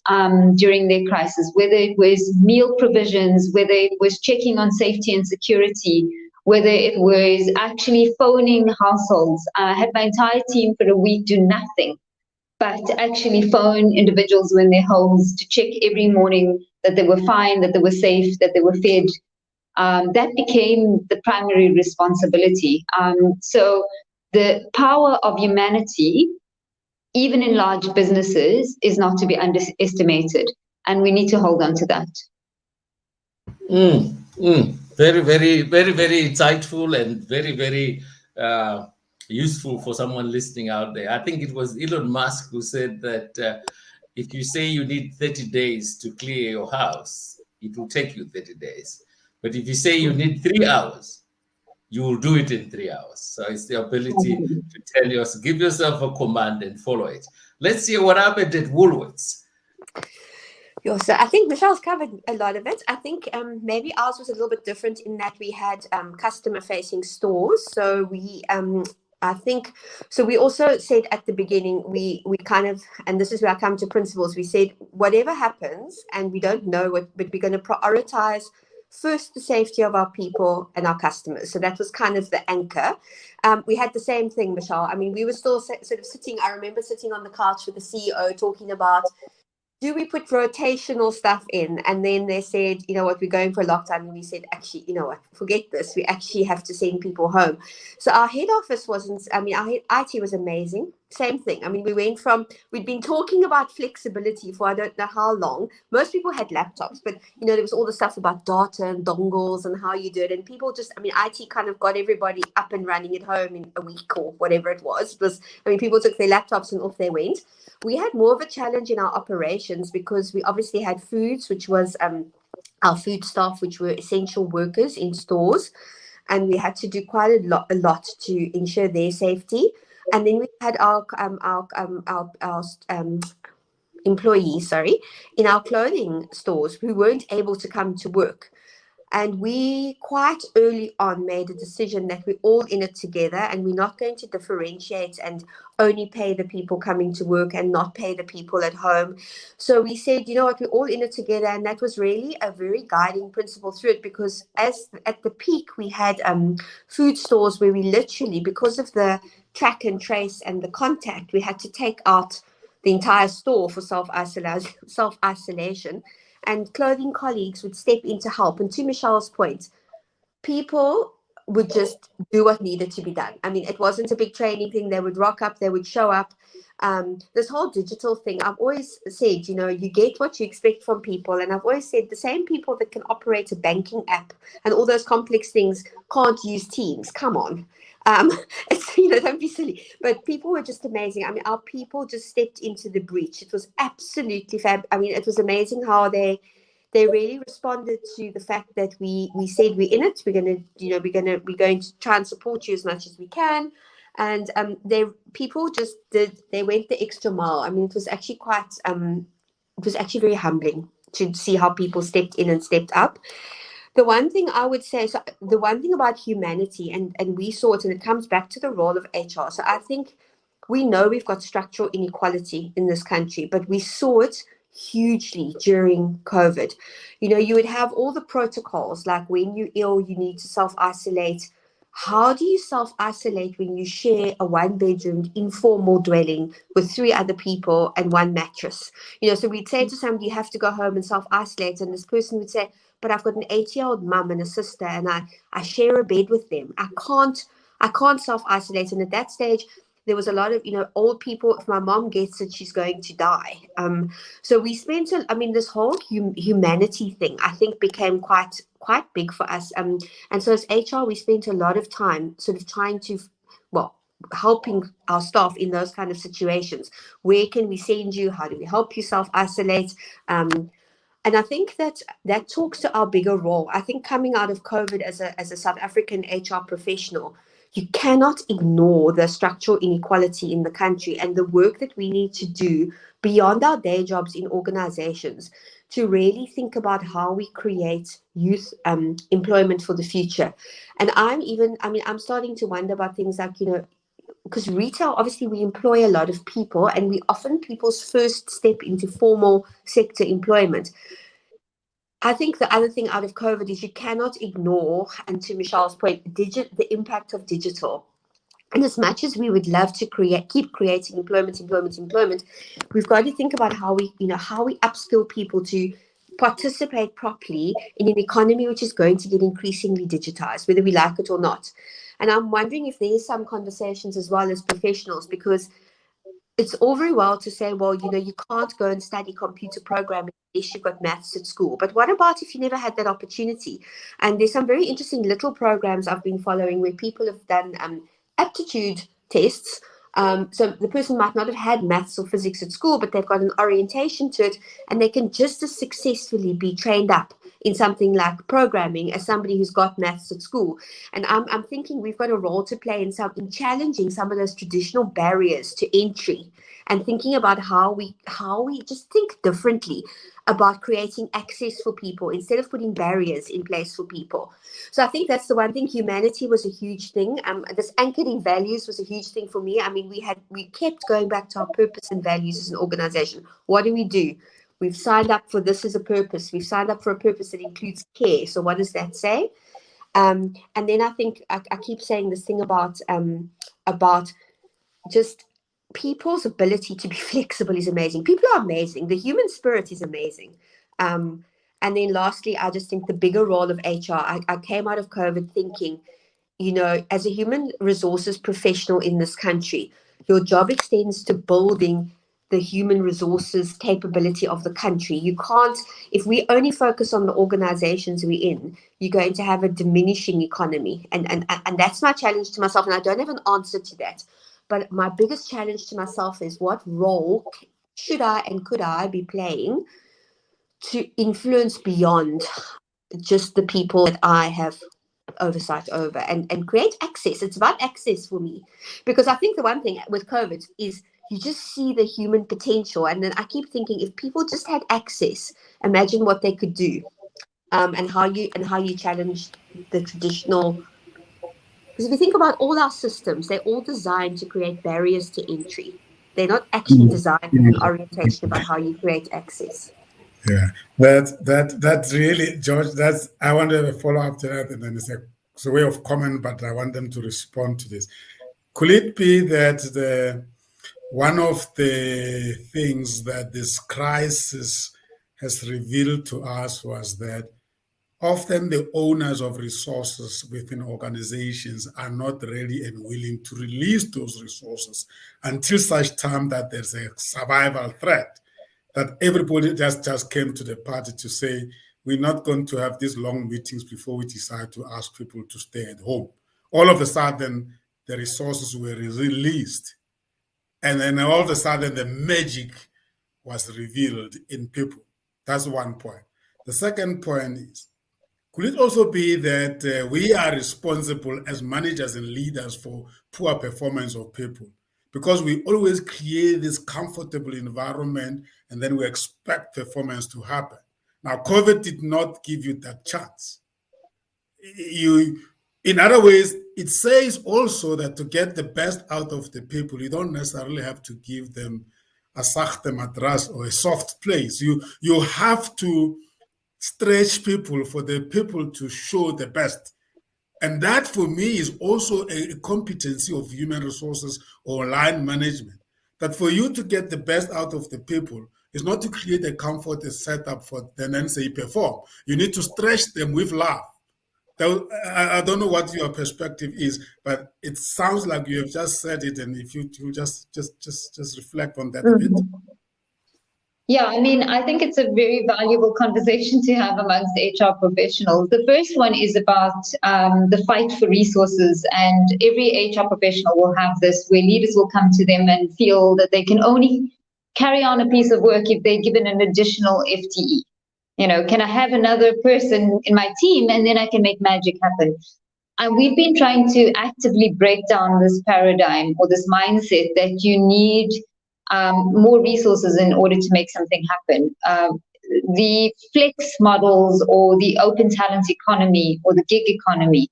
during their crisis, whether it was meal provisions, whether it was checking on safety and security, whether it was actually phoning households. I had my entire team for a week do nothing but actually phone individuals in their homes to check every morning that they were fine, that they were safe, that they were fed. That became the primary responsibility. So the power of humanity, even in large businesses, is not to be underestimated, and we need to hold on to that. Very, very, very, very insightful and very, very useful for someone listening out there. I think it was Elon Musk who said that if you say you need 30 days to clear your house, it will take you 30 days. But if you say you need 3 hours, you will do it in 3 hours. So it's the ability to tell yourself, give yourself a command and follow it. Let's see what happened at Woolworths. Yeah, so I think Michelle's covered a lot of it. I think maybe ours was a little bit different in that we had customer-facing stores. So we, I think, so we also said at the beginning, we kind of, and this is where I come to principles, we said, whatever happens, and we don't know what, but we're going to prioritize first the safety of our people and our customers. So that was kind of the anchor. We had the same thing, Mechell. I mean, we were still sort of sitting, I remember sitting on the couch with the CEO talking about, do we put rotational stuff in? And then they said, you know what, we're going for a lockdown. And we said, actually, you know what, forget this. We actually have to send people home. So our head office wasn't, I mean, our IT was amazing. Same thing. I mean, we'd been talking about flexibility for I don't know how long. Most people had laptops, but, you know, there was all the stuff about data and dongles and how you do it. And people just, I mean, IT kind of got everybody up and running at home in a week or whatever it was. I mean, people took their laptops and off they went. We had more of a challenge in our operations because we obviously had foods, which was our food staff, which were essential workers in stores. And we had to do quite a lot to ensure their safety. And then we had our employees, in our clothing stores who weren't able to come to work. And we quite early on made a decision that we're all in it together and we're not going to differentiate and only pay the people coming to work and not pay the people at home. So we said, you know what, we're all in it together. And that was really a very guiding principle through it, because as at the peak, we had food stores where we literally, because of the track and trace and the contact, we had to take out the entire store for self-isolation. And clothing colleagues would step in to help. And to Mechell's point, people would just do what needed to be done. I mean, it wasn't a big training thing. They would rock up, they would show up. This whole digital thing, I've always said, you know, you get what you expect from people. And I've always said the same people that can operate a banking app and all those complex things can't use Teams. Come on. It's, you know, don't be silly. But people were just amazing. I mean, our people just stepped into the breach. It was absolutely fab. I mean, it was amazing how they really responded to the fact that we said we're in it. We're going to try and support you as much as we can. And they went the extra mile. I mean, it was actually very humbling to see how people stepped in and stepped up. The one thing I would say, so the one thing about humanity, and we saw it, and it comes back to the role of HR. So I think we know we've got structural inequality in this country, but we saw it hugely during COVID. You know, you would have all the protocols, like when you're ill, you need to self-isolate. How do you self-isolate when you share a one-bedroom informal dwelling with 3 other people and 1 mattress? You know, so we'd say to somebody, you have to go home and self-isolate. And this person would say, but I've got an 80-year-old mum and a sister and I share a bed with them. I can't self-isolate. And at that stage, there was a lot of, you know, old people. If my mom gets it, she's going to die. So we spent, this whole humanity thing, I think, became quite big for us. And so as HR, we spent a lot of time sort of trying to, helping our staff in those kind of situations. Where can we send you? How do we help you self-isolate? And I think that talks to our bigger role. I think coming out of COVID as a South African HR professional, you cannot ignore the structural inequality in the country and the work that we need to do beyond our day jobs in organizations to really think about how we create youth employment for the future. And I'm starting to wonder about things like, you know, because retail, obviously, we employ a lot of people and we often people's first step into formal sector employment. I think the other thing out of COVID is you cannot ignore, and to Mechell's point, the impact of digital. And as much as we would love to keep creating employment, we've got to think about how we upskill people to participate properly in an economy which is going to get increasingly digitized, whether we like it or not. And I'm wondering if there's some conversations as well as professionals, because it's all very well to say, well, you know, you can't go and study computer programming unless you've got maths at school. But what about if you never had that opportunity? And there's some very interesting little programs I've been following where people have done aptitude tests. So the person might not have had maths or physics at school, but they've got an orientation to it, and they can just as successfully be trained up in something like programming as somebody who's got maths at school. And I'm thinking we've got a role to play in challenging some of those traditional barriers to entry and thinking about how we just think differently about creating access for people instead of putting barriers in place for people. So I think that's the one thing. Humanity was a huge thing. This anchored in values was a huge thing for me. I mean, we kept going back to our purpose and values as an organization. What do we do? We've signed up for this as a purpose. We've signed up for a purpose that includes care. So what does that say? And then I think I keep saying this thing about just people's ability to be flexible is amazing. People are amazing. The human spirit is amazing. And then lastly, I just think the bigger role of HR, I came out of COVID thinking, you know, as a human resources professional in this country, your job extends to building the human resources capability of the country. You can't, if we only focus on the organizations we're in, you're going to have a diminishing economy. And that's my challenge to myself. And I don't have an answer to that. But my biggest challenge to myself is what role should I and could I be playing to influence beyond just the people that I have oversight over and create access. It's about access for me. Because I think the one thing with COVID is you just see the human potential. And then I keep thinking, if people just had access, imagine what they could do. And how you challenge the traditional. Because if you think about all our systems, they're all designed to create barriers to entry. They're not actually designed with an orientation about how you create access. Yeah, that really, George. I want to follow up to that, and then it's a way of comment, but I want them to respond to this. Could it be that one of the things that this crisis has revealed to us was that often the owners of resources within organizations are not ready and willing to release those resources until such time that there's a survival threat, that everybody just came to the party to say, we're not going to have these long meetings before we decide to ask people to stay at home. All of a sudden, the resources were released. And then all of a sudden, the magic was revealed in people. That's one point. The second point is, could it also be that we are responsible as managers and leaders for poor performance of people? Because we always create this comfortable environment and then we expect performance to happen. Now, COVID did not give you that chance. In other ways, it says also that to get the best out of the people, you don't necessarily have to give them a sachte matras or a soft place. You have to stretch people for the people to show the best. And that for me is also a competency of human resources or line management. That for you to get the best out of the people is not to create a comfort setup for them and say perform. You need to stretch them with love. I don't know what your perspective is, but it sounds like you have just said it. And if you just reflect on that a bit. Yeah, I mean, I think it's a very valuable conversation to have amongst HR professionals. The first one is about the fight for resources, and every HR professional will have this, where leaders will come to them and feel that they can only carry on a piece of work if they're given an additional FTE. You know, can I have another person in my team and then I can make magic happen? And we've been trying to actively break down this paradigm or this mindset that you need more resources in order to make something happen. The flex models or the open talent economy or the gig economy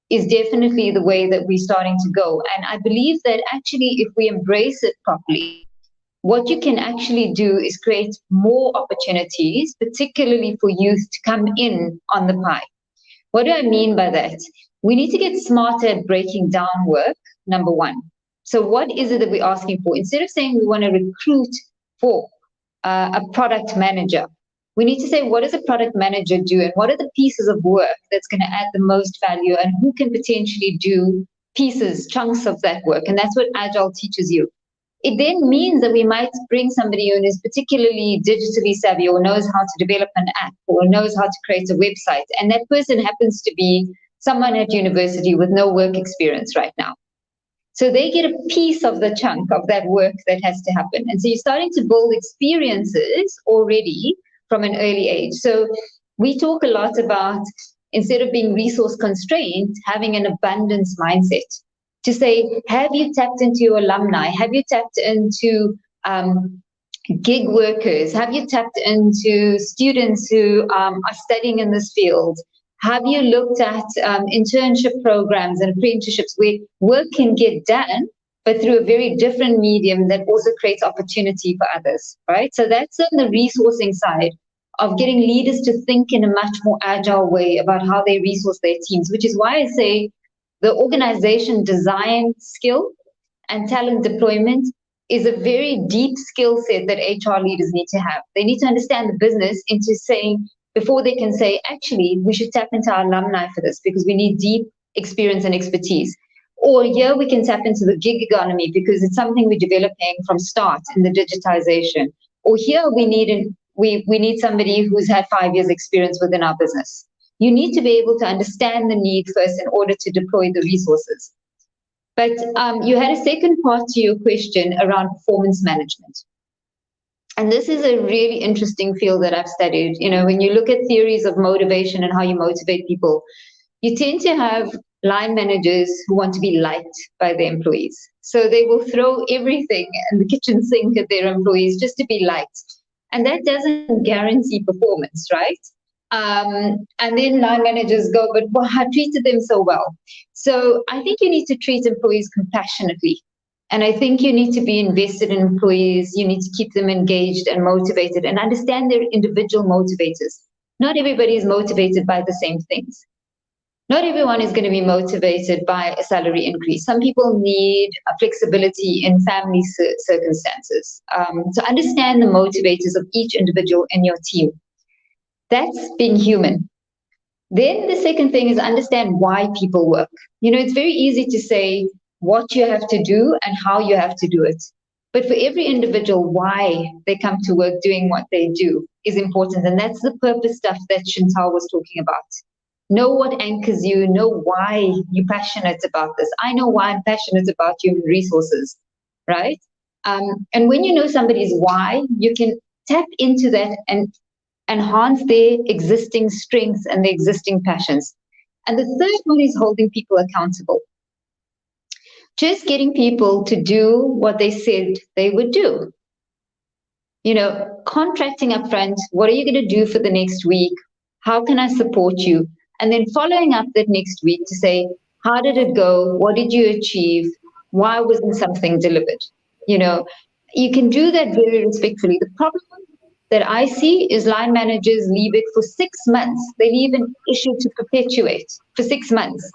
is definitely the way that we're starting to go. And I believe that actually if we embrace it properly, what you can actually do is create more opportunities, particularly for youth to come in on the pie. What do I mean by that? We need to get smarter at breaking down work, number one. So what is it that we're asking for? Instead of saying we want to recruit for a product manager, we need to say, what does a product manager do? And what are the pieces of work that's going to add the most value? And who can potentially do pieces, chunks of that work? And that's what Agile teaches you. It then means that we might bring somebody who is particularly digitally savvy or knows how to develop an app or knows how to create a website. And that person happens to be someone at university with no work experience right now. So they get a piece of the chunk of that work that has to happen. And so you're starting to build experiences already from an early age. So we talk a lot about, instead of being resource constrained, having an abundance mindset. To say, have you tapped into your alumni? Have you tapped into gig workers? Have you tapped into students who are studying in this field? Have you looked at internship programs and apprenticeships where work can get done but through a very different medium that also creates opportunity for others, right? So that's on the resourcing side of getting leaders to think in a much more agile way about how they resource their teams, which is why I say the organization design skill and talent deployment is a very deep skill set that HR leaders need to have. They need to understand the business into saying, before they can say, actually, we should tap into our alumni for this because we need deep experience and expertise. Or here we can tap into the gig economy because it's something we're developing from start in the digitization. Or here we need somebody who's had 5 years experience within our business. You need to be able to understand the need first in order to deploy the resources. But you had a second part to your question around performance management. And this is a really interesting field that I've studied. You know, when you look at theories of motivation and how you motivate people, you tend to have line managers who want to be liked by their employees. So they will throw everything in the kitchen sink at their employees just to be liked. And that doesn't guarantee performance, right? And then line managers go, but well, I treated them so well. So I think you need to treat employees compassionately. And I think you need to be invested in employees. You need to keep them engaged and motivated and understand their individual motivators. Not everybody is motivated by the same things. Not everyone is going to be motivated by a salary increase. Some people need a flexibility in family circumstances. So understand the motivators of each individual in your team. That's being human. Then the second thing is understand why people work. You know, it's very easy to say what you have to do and how you have to do it. But for every individual, why they come to work doing what they do is important. And that's the purpose stuff that Chantal was talking about. Know what anchors you, know why you're passionate about this. I know why I'm passionate about human resources, right? And when you know somebody's why, you can tap into that and enhance their existing strengths and their existing passions. And the third one is holding people accountable. Just getting people to do what they said they would do. You know, contracting up front, what are you going to do for the next week? How can I support you? And then following up that next week to say, how did it go? What did you achieve? Why wasn't something delivered? You know, you can do that very respectfully. The problem that I see is line managers leave it for 6 months. They leave an issue to perpetuate for 6 months.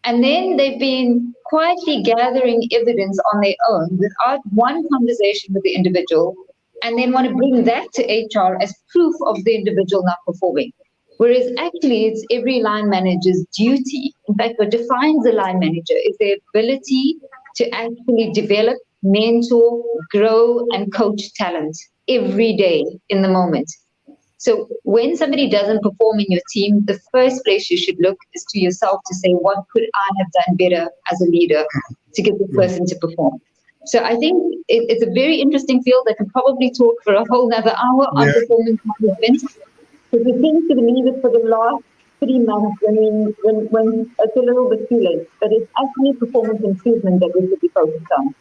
And then they've been quietly gathering evidence on their own without one conversation with the individual, and then want to bring that to HR as proof of the individual not performing. Whereas actually it's every line manager's duty. In fact, what defines a line manager is their ability to actually develop, mentor, grow, and coach talent every day in the moment. So when somebody doesn't perform in your team, the first place you should look is to yourself to say, what could I have done better as a leader to get the person to perform? So I think it's a very interesting field. I can probably talk for a whole nother hour on performance management. Because we tend to leave it for the last 3 months when it's a little bit too late. But it's actually performance improvement that we should be focused on.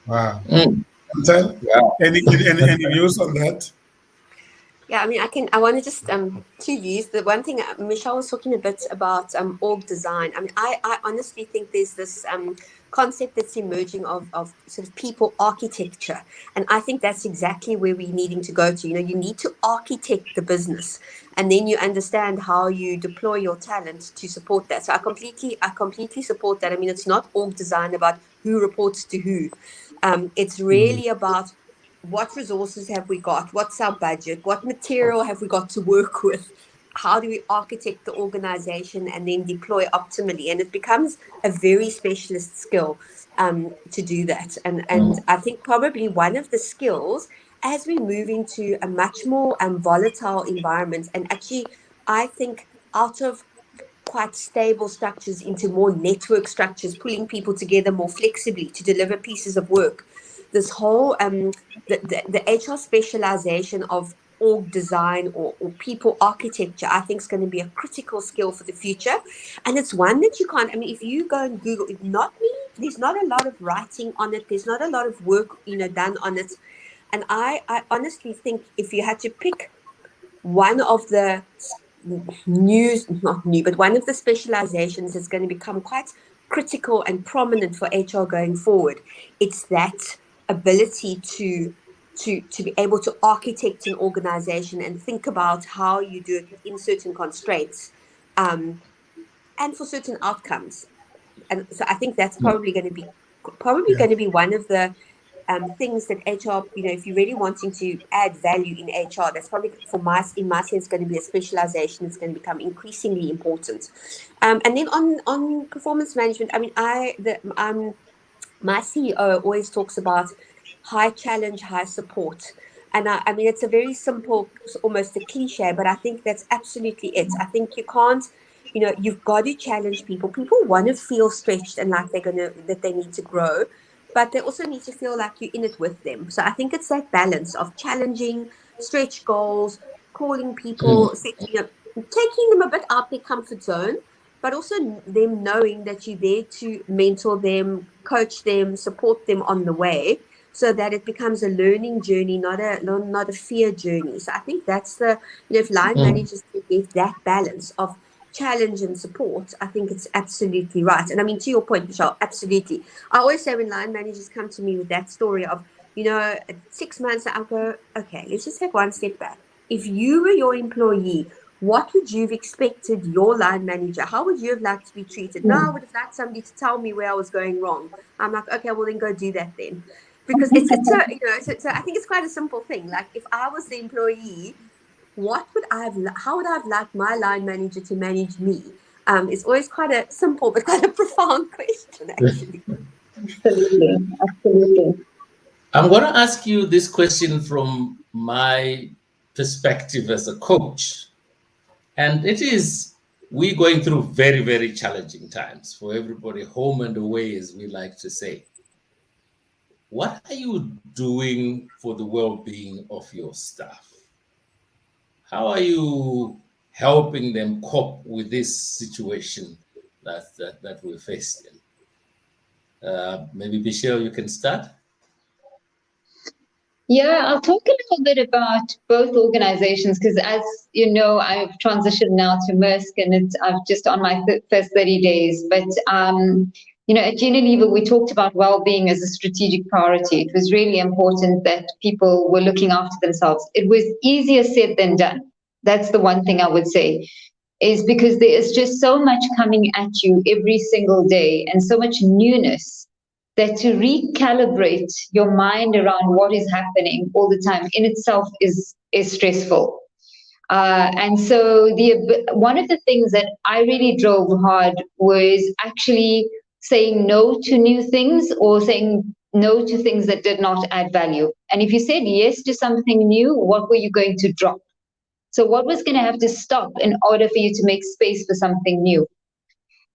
Wow. Wow. Any views on that? Yeah, I mean, I want to just two views. The one thing Mechell was talking a bit about org design. I mean, I honestly think there's this concept that's emerging of sort of people architecture, and I think that's exactly where we're needing to go to. You know, you need to architect the business, and then you understand how you deploy your talent to support that. So I completely support that. I mean, it's not org design about who reports to who. It's really about what resources have we got? What's our budget? What material have we got to work with? How do we architect the organization and then deploy optimally? And it becomes a very specialist skill to do that. And I think probably one of the skills as we move into a much more volatile environment, and actually I think out of quite stable structures into more network structures, pulling people together more flexibly to deliver pieces of work. This whole the HR specialization of org design or people architecture, I think is going to be a critical skill for the future. And it's one that you can't, I mean, if you go and Google, if not me, there's not a lot of writing on it. There's not a lot of work, done on it. And I honestly think if you had to pick one of the one of the specializations that's going to become quite critical and prominent for HR going forward. It's that ability to be able to architect an organization and think about how you do it within certain constraints, and for certain outcomes. And so I think that's probably going to be one of the things that HR, if you're really wanting to add value in HR, that's probably in my sense going to be a specialization. It's going to become increasingly important. And then on performance management, I mean, my CEO always talks about high challenge, high support. And I mean, it's a very simple, almost a cliche, but I think that's absolutely it. I think you can't, you've got to challenge people. People want to feel stretched and like that they need to grow, but they also need to feel like you're in it with them. So I think it's that balance of challenging, stretch goals, calling people, taking them a bit out their comfort zone, but also them knowing that you're there to mentor them, coach them, support them on the way, so that it becomes a learning journey, not a fear journey. So I think that's if line managers get that balance of challenge and support, I think it's absolutely right. And I mean, to your point, Mechell, absolutely. I always say when line managers come to me with that story of, 6 months, I'll go, okay, let's just take one step back. If you were your employee, what would you have expected your line manager? How would you have liked to be treated? No, I would have liked somebody to tell me where I was going wrong. I'm like, okay, well then go do that then. Because it's so I think it's quite a simple thing. Like if I was the employee, how would I have liked my line manager to manage me? It's always quite a simple but quite a profound question, actually. Absolutely. I'm going to ask you this question from my perspective as a coach. And it is, we're going through very, very challenging times for everybody, home and away, as we like to say. What are you doing for the well-being of your staff? How are you helping them cope with this situation that we're faced in? Maybe Mechell, you can start. Yeah, I'll talk a little bit about both organizations because, as you know, I've transitioned now to Maersk, and I'm just on my first 30 days. But at Unilever, we talked about well-being as a strategic priority. It was really important that people were looking after themselves. It was easier said than done. That's the one thing I would say, is because there is just so much coming at you every single day and so much newness that to recalibrate your mind around what is happening all the time in itself is stressful. And so one of the things that I really drove hard was actually saying no to new things or saying no to things that did not add value. And if you said yes to something new, what were you going to drop? So what was going to have to stop in order for you to make space for something new?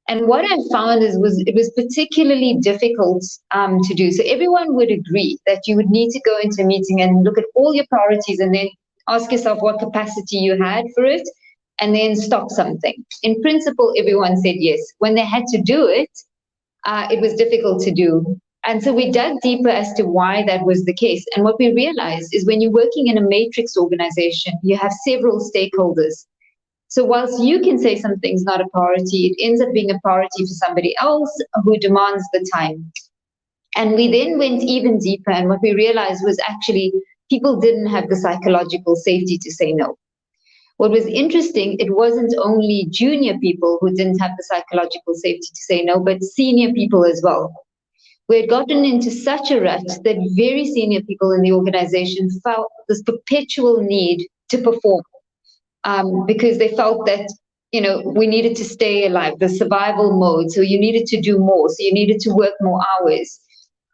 And what I found it was particularly difficult to do. So everyone would agree that you would need to go into a meeting and look at all your priorities and then ask yourself what capacity you had for it and then stop something. In principle, everyone said yes. When they had to do it, it was difficult to do. And so we dug deeper as to why that was the case. And what we realized is when you're working in a matrix organization, you have several stakeholders. So whilst you can say something's not a priority, it ends up being a priority for somebody else who demands the time. And we then went even deeper, and what we realized was actually people didn't have the psychological safety to say no. What was interesting, it wasn't only junior people who didn't have the psychological safety to say no, but senior people as well. We had gotten into such a rut that very senior people in the organization felt this perpetual need to perform. Because they felt that, we needed to stay alive, the survival mode. So you needed to do more. So you needed to work more hours.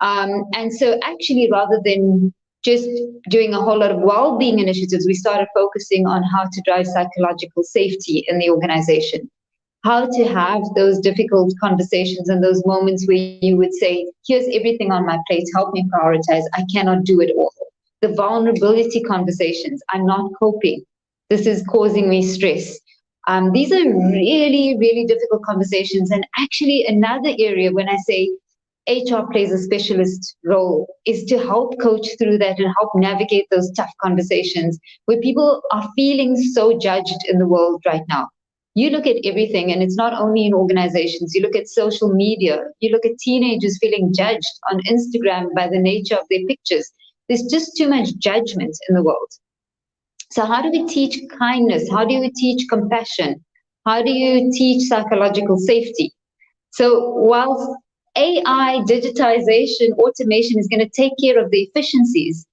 And so actually, rather than just doing a whole lot of well-being initiatives, we started focusing on how to drive psychological safety in the organization, how to have those difficult conversations and those moments where you would say, here's everything on my plate, help me prioritize. I cannot do it all. The vulnerability conversations, I'm not coping. This is causing me stress. These are really, really difficult conversations. And actually another area when I say HR plays a specialist role is to help coach through that and help navigate those tough conversations where people are feeling so judged in the world right now. You look at everything, and it's not only in organizations. You look at social media. You look at teenagers feeling judged on Instagram by the nature of their pictures. There's just too much judgment in the world. So how do we teach kindness? How do we teach compassion? How do you teach psychological safety? So whilst AI, digitization, automation is going to take care of the efficiencies,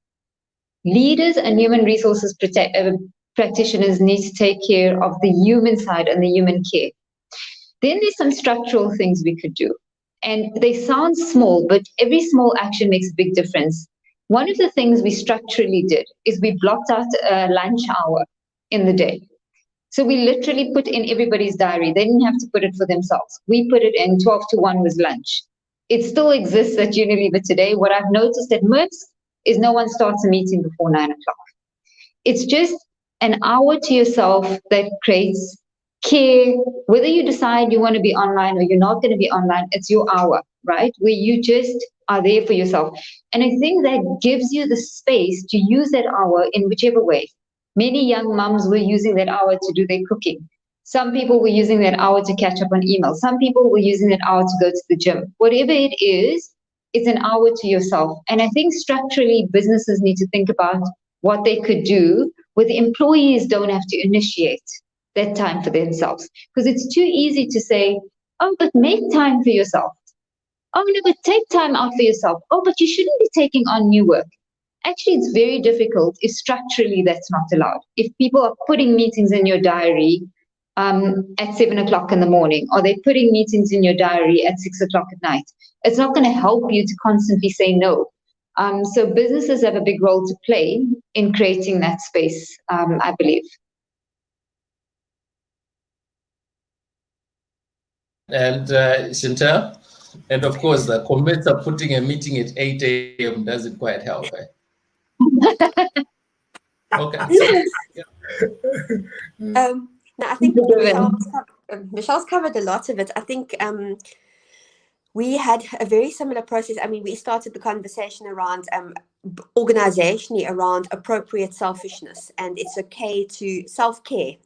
leaders and human resources practitioners need to take care of the human side and the human care. Then there's some structural things we could do. And they sound small, but every small action makes a big difference. One of the things we structurally did is we blocked out a lunch hour in the day. So we literally put in everybody's diary. They didn't have to put it for themselves. We put it in 12 to 1 was lunch. It still exists at Unilever today. What I've noticed at Maersk is no one starts a meeting before 9 o'clock. It's just an hour to yourself that creates care. Whether you decide you want to be online or you're not going to be online, it's your hour, right? Where you just are there for yourself. And I think that gives you the space to use that hour in whichever way. Many young mums were using that hour to do their cooking. Some people were using that hour to catch up on email. Some people were using that hour to go to the gym. Whatever it is, it's an hour to yourself. And I think structurally businesses need to think about what they could do where the employees don't have to initiate that time for themselves. Because it's too easy to say, oh, but make time for yourself. Oh, no, but take time out for yourself. Oh, but you shouldn't be taking on new work. Actually, it's very difficult if structurally that's not allowed. If people are putting meetings in your diary at 7 o'clock in the morning, or they're putting meetings in your diary at 6 o'clock at night, it's not going to help you to constantly say no. So businesses have a big role to play in creating that space, I believe. And Chantal, and of course, the COMETSA putting a meeting at 8 a.m. doesn't quite help. Okay. No, I think Michelle's covered a lot of it. I think we had a very similar process. I mean, we started the conversation around organizationally around appropriate selfishness, and it's okay to self-care.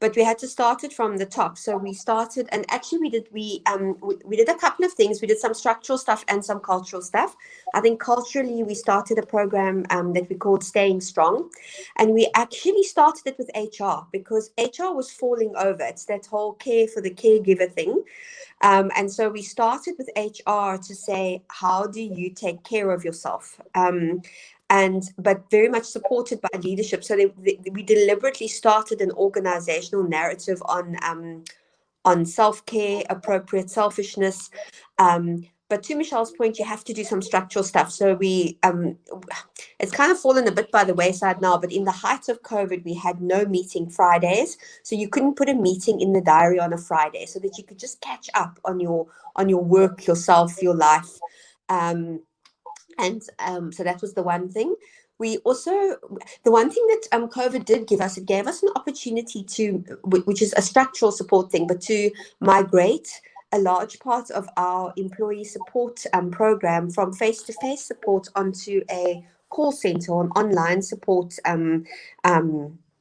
But we had to start it from the top. So we started, and actually we did a couple of things. We did some structural stuff and some cultural stuff. I think culturally we started a program that we called Staying Strong, and we actually started it with HR because HR was falling over. It's that whole care for the caregiver thing. And so we started with HR to say, how do you take care of yourself? But very much supported by leadership. So we deliberately started an organizational narrative on self-care, appropriate selfishness. But to Michelle's point, you have to do some structural stuff. So it's kind of fallen a bit by the wayside now, but in the height of COVID, we had no meeting Fridays. So you couldn't put a meeting in the diary on a Friday so that you could just catch up on your work, yourself, your life. So that was the one thing. We also, the one thing that COVID did give us, it gave us an opportunity to, which is a structural support thing, but to migrate a large part of our employee support program from face-to-face support onto a call center or an online support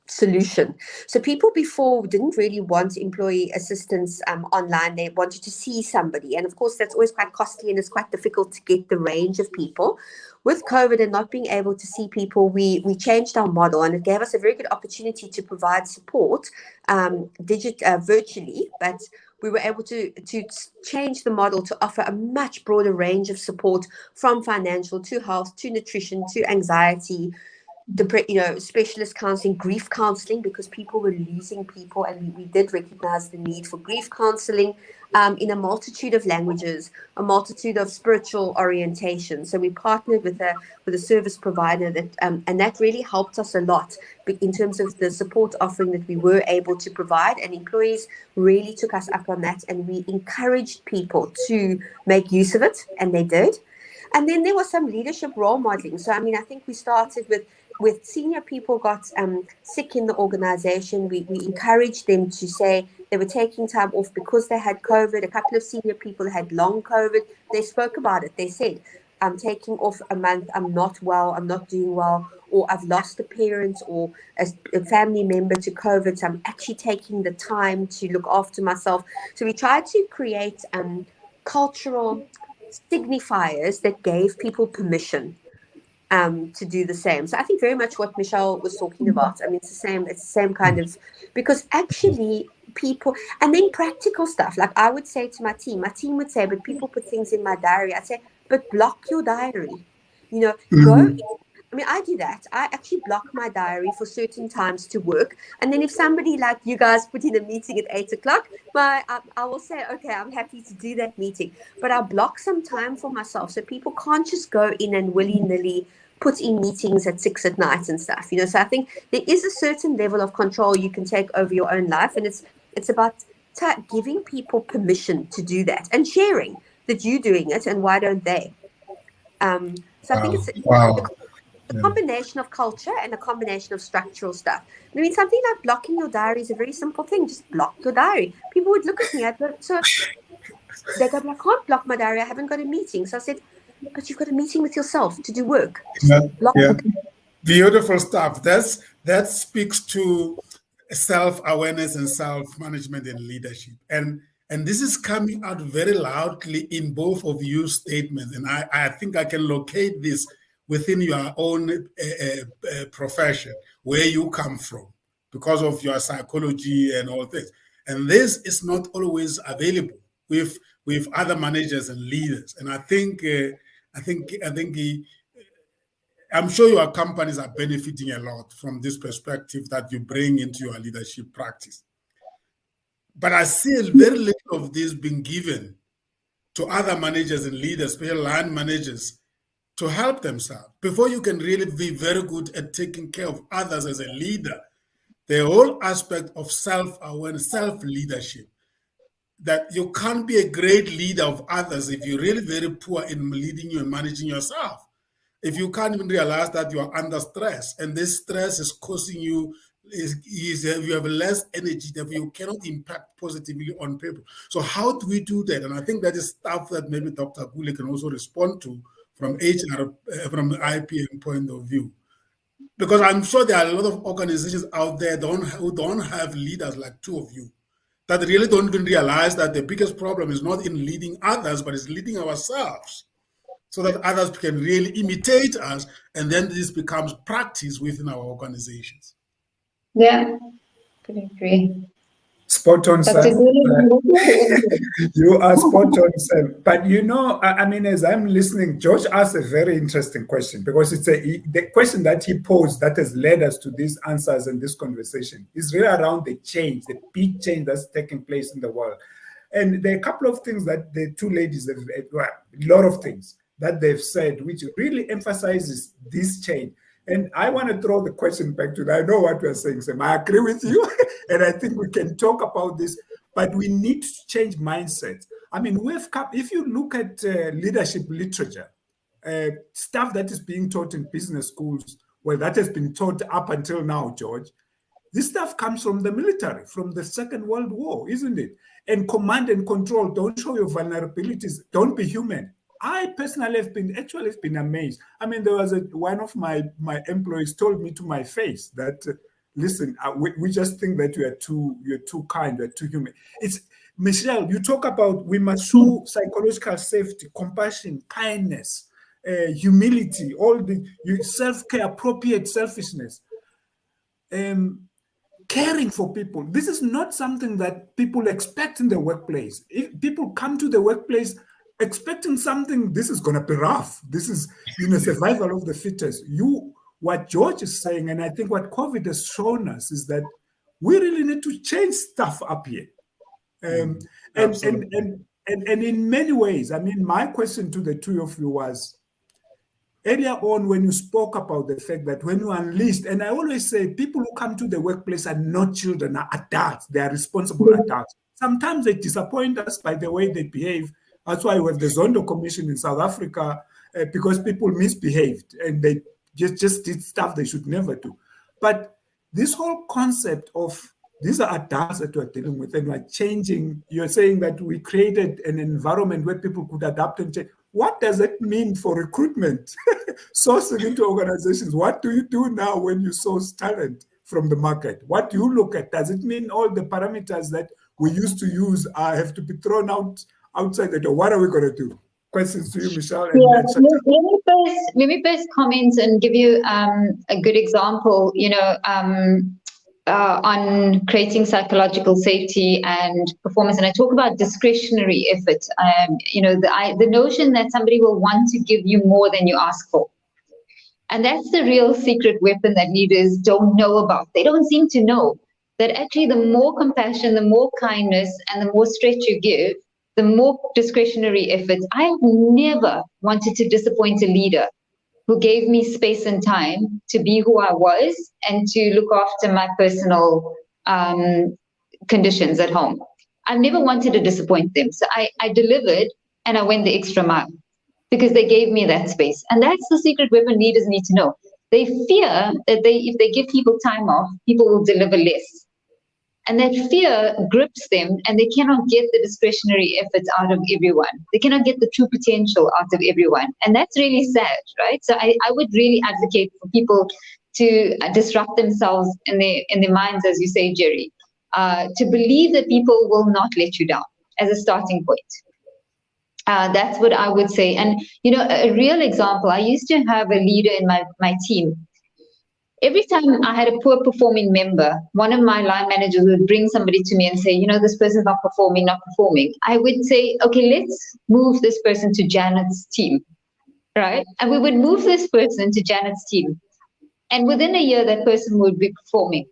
solution. So people before didn't really want employee assistance online. They wanted to see somebody. And of course, that's always quite costly and it's quite difficult to get the range of people. With COVID and not being able to see people, we changed our model, and it gave us a very good opportunity to provide support virtually, but we were able to change the model to offer a much broader range of support, from financial to health to nutrition to anxiety, specialist counseling, grief counseling, because people were losing people, and we did recognize the need for grief counseling in a multitude of languages, a multitude of spiritual orientation. So we partnered with a service provider that and that really helped us a lot in terms of the support offering that we were able to provide, and employees really took us up on that, and we encouraged people to make use of it, and they did. And then there was some leadership role modeling. So I mean, I think we started with senior people got sick in the organization. We encouraged them to say they were taking time off because they had COVID. A couple of senior people had long COVID. They spoke about it. They said, I'm taking off a month. I'm not well. I'm not doing well. or I've lost a parent or a family member to COVID, so I'm actually taking the time to look after myself. So we tried to create cultural signifiers that gave people permission to do the same. So I think very much what Mechell was talking about. I mean, it's the same kind of, because actually people, and then practical stuff. Like I would say to my team would say, but people put things in my diary. I'd say, but block your diary. You know, go in. I mean, I do that. I actually block my diary for certain times to work. And then if somebody like you guys put in a meeting at 8 o'clock, I will say, okay, I'm happy to do that meeting. But I block some time for myself so people can't just go in and willy-nilly put in meetings at 6 at night and stuff. You know, so I think there is a certain level of control you can take over your own life. And it's about giving people permission to do that and sharing that you're doing it and why don't they? So I think it's a combination of culture and a combination of structural stuff. I mean, something like blocking your diary is a very simple thing. Just block your diary. People would look at me, they go, I can't block my diary. I haven't got a meeting. So I said, but you've got a meeting with yourself to do work. Beautiful stuff. That speaks to self-awareness and self-management and leadership. And this is coming out very loudly in both of your statements. And I think I can locate this within your own profession, where you come from, because of your psychology and all this. And this is not always available with other managers and leaders. And I'm sure your companies are benefiting a lot from this perspective that you bring into your leadership practice. But I see very little of this being given to other managers and leaders, especially line managers, to help themselves. Before you can really be very good at taking care of others as a leader, the whole aspect of self-awareness, self-leadership, that you can't be a great leader of others if you're really very poor in leading you and managing yourself. If you can't even realize that you are under stress, and this stress is causing you, you have less energy, that you cannot impact positively on people. So how do we do that? And I think that is stuff that maybe Dr. Gule can also respond to from HR, from the IPM point of view. Because I'm sure there are a lot of organizations out there who don't have leaders like two of you, that really don't even realize that the biggest problem is not in leading others, but it's leading ourselves, so that others can really imitate us, and then this becomes practice within our organizations. Yeah, I agree. Spot on, sir. You are spot on, sir. But you know, I mean, as I'm listening, George asked a very interesting question, because it's the question that he posed that has led us to these answers and this conversation is really around the change, the big change that's taking place in the world. And there are a couple of things that the two ladies have, well, a lot of things that they've said, which really emphasizes this change. And I want to throw the question back to you. I know what we're saying, Sam. I agree with you. And I think we can talk about this, but we need to change mindset. I mean, if you look at leadership literature, stuff that is being taught in business schools, well, that has been taught up until now, George, this stuff comes from the military, from the Second World War, isn't it? And command and control, don't show your vulnerabilities, don't be human. I personally have been amazed. I mean, there was one of my employees told me to my face that, listen, we just think that you're too kind, you're too human. It's Mechell, you talk about we must show psychological safety, compassion, kindness, humility, all the self-care, appropriate selfishness, caring for people. This is not something that people expect in the workplace. If people come to the workplace expecting something, this is going to be rough. This is, survival of the fittest. What George is saying, and I think what COVID has shown us, is that we really need to change stuff up here. And in many ways, I mean, my question to the two of you was, earlier on when you spoke about the fact that when you enlist, and I always say people who come to the workplace are not children, are adults. They are responsible adults. Sometimes they disappoint us by the way they behave. That's why we have the Zondo Commission in South Africa, because people misbehaved and they just did stuff they should never do. But this whole concept of these are adults that we're dealing with and we're changing. You're saying that we created an environment where people could adapt and change. what does it mean for recruitment? Sourcing into organizations. What do you do now when you source talent from the market? What do you look at? Does it mean all the parameters that we used to use have to be thrown outside the door? What are we going to do? Questions to you, Mechell. Let me first comment and give you a good example, on creating psychological safety and performance. And I talk about discretionary effort. The notion that somebody will want to give you more than you ask for. And that's the real secret weapon that leaders don't know about. They don't seem to know that actually the more compassion, the more kindness, and the more stretch you give, the more discretionary efforts. I have never wanted to disappoint a leader who gave me space and time to be who I was and to look after my personal conditions at home. I've never wanted to disappoint them. So I delivered and I went the extra mile because they gave me that space. And that's the secret weapon leaders need to know. They fear that if they give people time off, people will deliver less. And that fear grips them and they cannot get the discretionary efforts out of everyone. They cannot get the true potential out of everyone. And that's really sad, right? So I would really advocate for people to disrupt themselves in their minds, as you say, Jerry, to believe that people will not let you down as a starting point. That's what I would say. And, a real example, I used to have a leader in my team. Every time I had a poor performing member, one of my line managers would bring somebody to me and say, this person's not performing. I would say, okay, let's move this person to Janet's team, right? And we would move this person to Janet's team. And within a year, that person would be performing.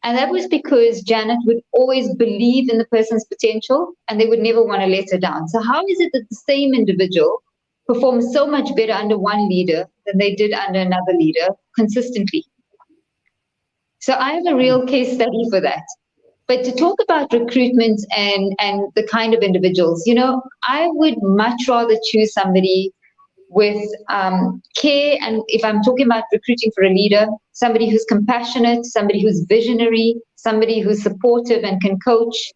And that was because Janet would always believe in the person's potential and they would never want to let her down. So how is it that the same individual performs so much better under one leader than they did under another leader consistently? So I have a real case study for that. But to talk about recruitment and the kind of individuals, I would much rather choose somebody with care. And if I'm talking about recruiting for a leader, somebody who's compassionate, somebody who's visionary, somebody who's supportive and can coach,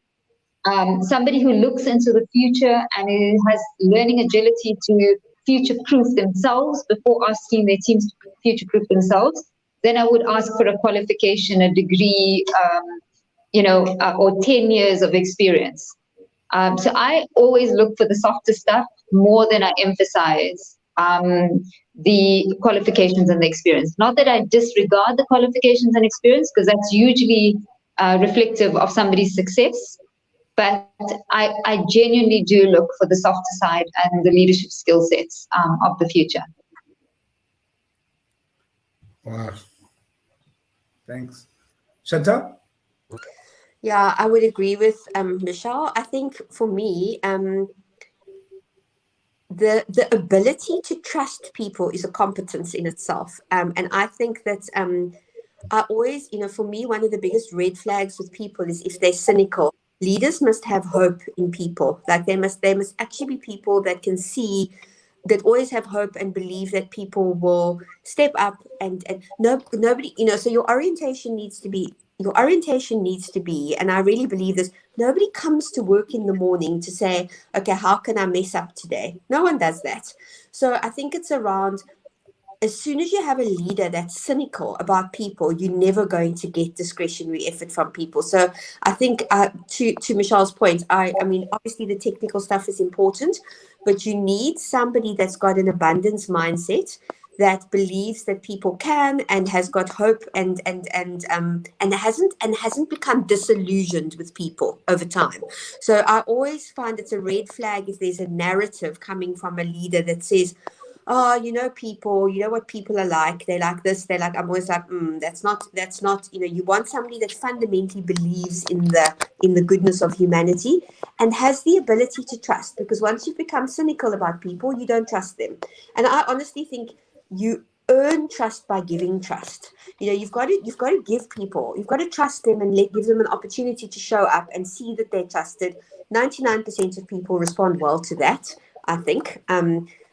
somebody who looks into the future and who has learning agility to future-proof themselves before asking their teams to future-proof themselves, then I would ask for a qualification, a degree, or 10 years of experience. So I always look for the softer stuff more than I emphasize the qualifications and the experience. Not that I disregard the qualifications and experience, because that's usually reflective of somebody's success. But I genuinely do look for the softer side and the leadership skill sets of the future. Wow. Thanks. Chantal? Yeah, I would agree with Mechell. I think for me, the ability to trust people is a competence in itself. And I think that I always, for me, one of the biggest red flags with people is if they're cynical. Leaders must have hope in people. Like they must actually be people that can see, that always have hope and believe that people will step up and nobody, so your orientation needs to be, and I really believe this, nobody comes to work in the morning to say, okay, how can I mess up today? No one does that. So I think it's around, as soon as you have a leader that's cynical about people, you're never going to get discretionary effort from people. So I think to Mechell's point, I mean, obviously the technical stuff is important, but you need somebody that's got an abundance mindset, that believes that people can and has got hope and hasn't become disillusioned with people over time. So I always find it's a red flag if there's a narrative coming from a leader that says, oh, people, what people are like, they like this, they like, I'm always like, that's not, you want somebody that fundamentally believes in the goodness of humanity and has the ability to trust, because once you become cynical about people, you don't trust them. And I honestly think you earn trust by giving trust. You've got to give people, you've got to trust them and give them an opportunity to show up and see that they're trusted. 99% of people respond well to that, I think.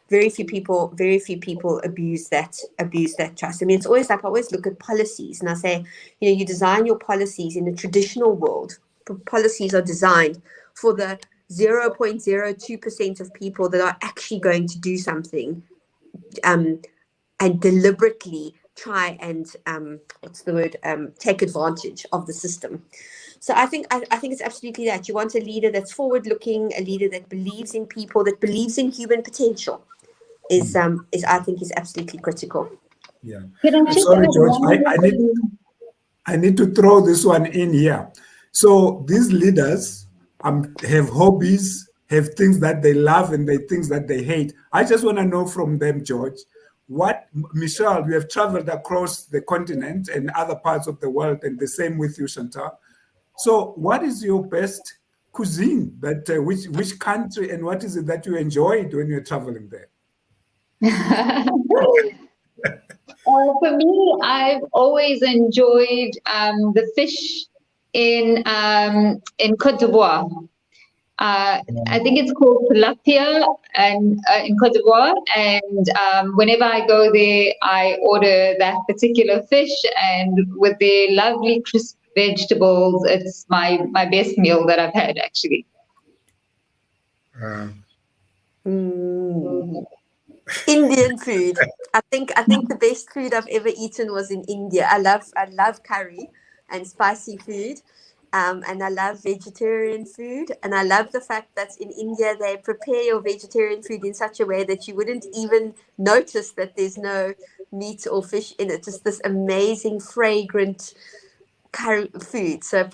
Very few people abuse that trust. I mean, it's always like, I always look at policies and I say, you design your policies in the traditional world. Policies are designed for the 0.02% of people that are actually going to do something and deliberately try and take advantage of the system. So I think it's absolutely that. You want a leader that's forward-looking, a leader that believes in people, that believes in human potential. Is I think is absolutely critical. Yeah. Can I just Sorry, add George. one I thing? need to throw this one in here. So these leaders have hobbies, have things that they love and they things that they hate. I just want to know from them, George, Mechell, you have traveled across the continent and other parts of the world, and the same with you, Chantal. So what is your best cuisine? Which country, and what is it that you enjoyed when you're traveling there? For me, I've always enjoyed the fish in Côte d'Ivoire. I think it's called tilapia and in Côte d'Ivoire. And whenever I go there, I order that particular fish, and with the lovely crisp vegetables, it's my best meal that I've had, actually. Indian food. I think the best food I've ever eaten was in India. I love curry and spicy food, and I love vegetarian food. And I love the fact that in India they prepare your vegetarian food in such a way that you wouldn't even notice that there's no meat or fish in it. Just this amazing, fragrant curry food. So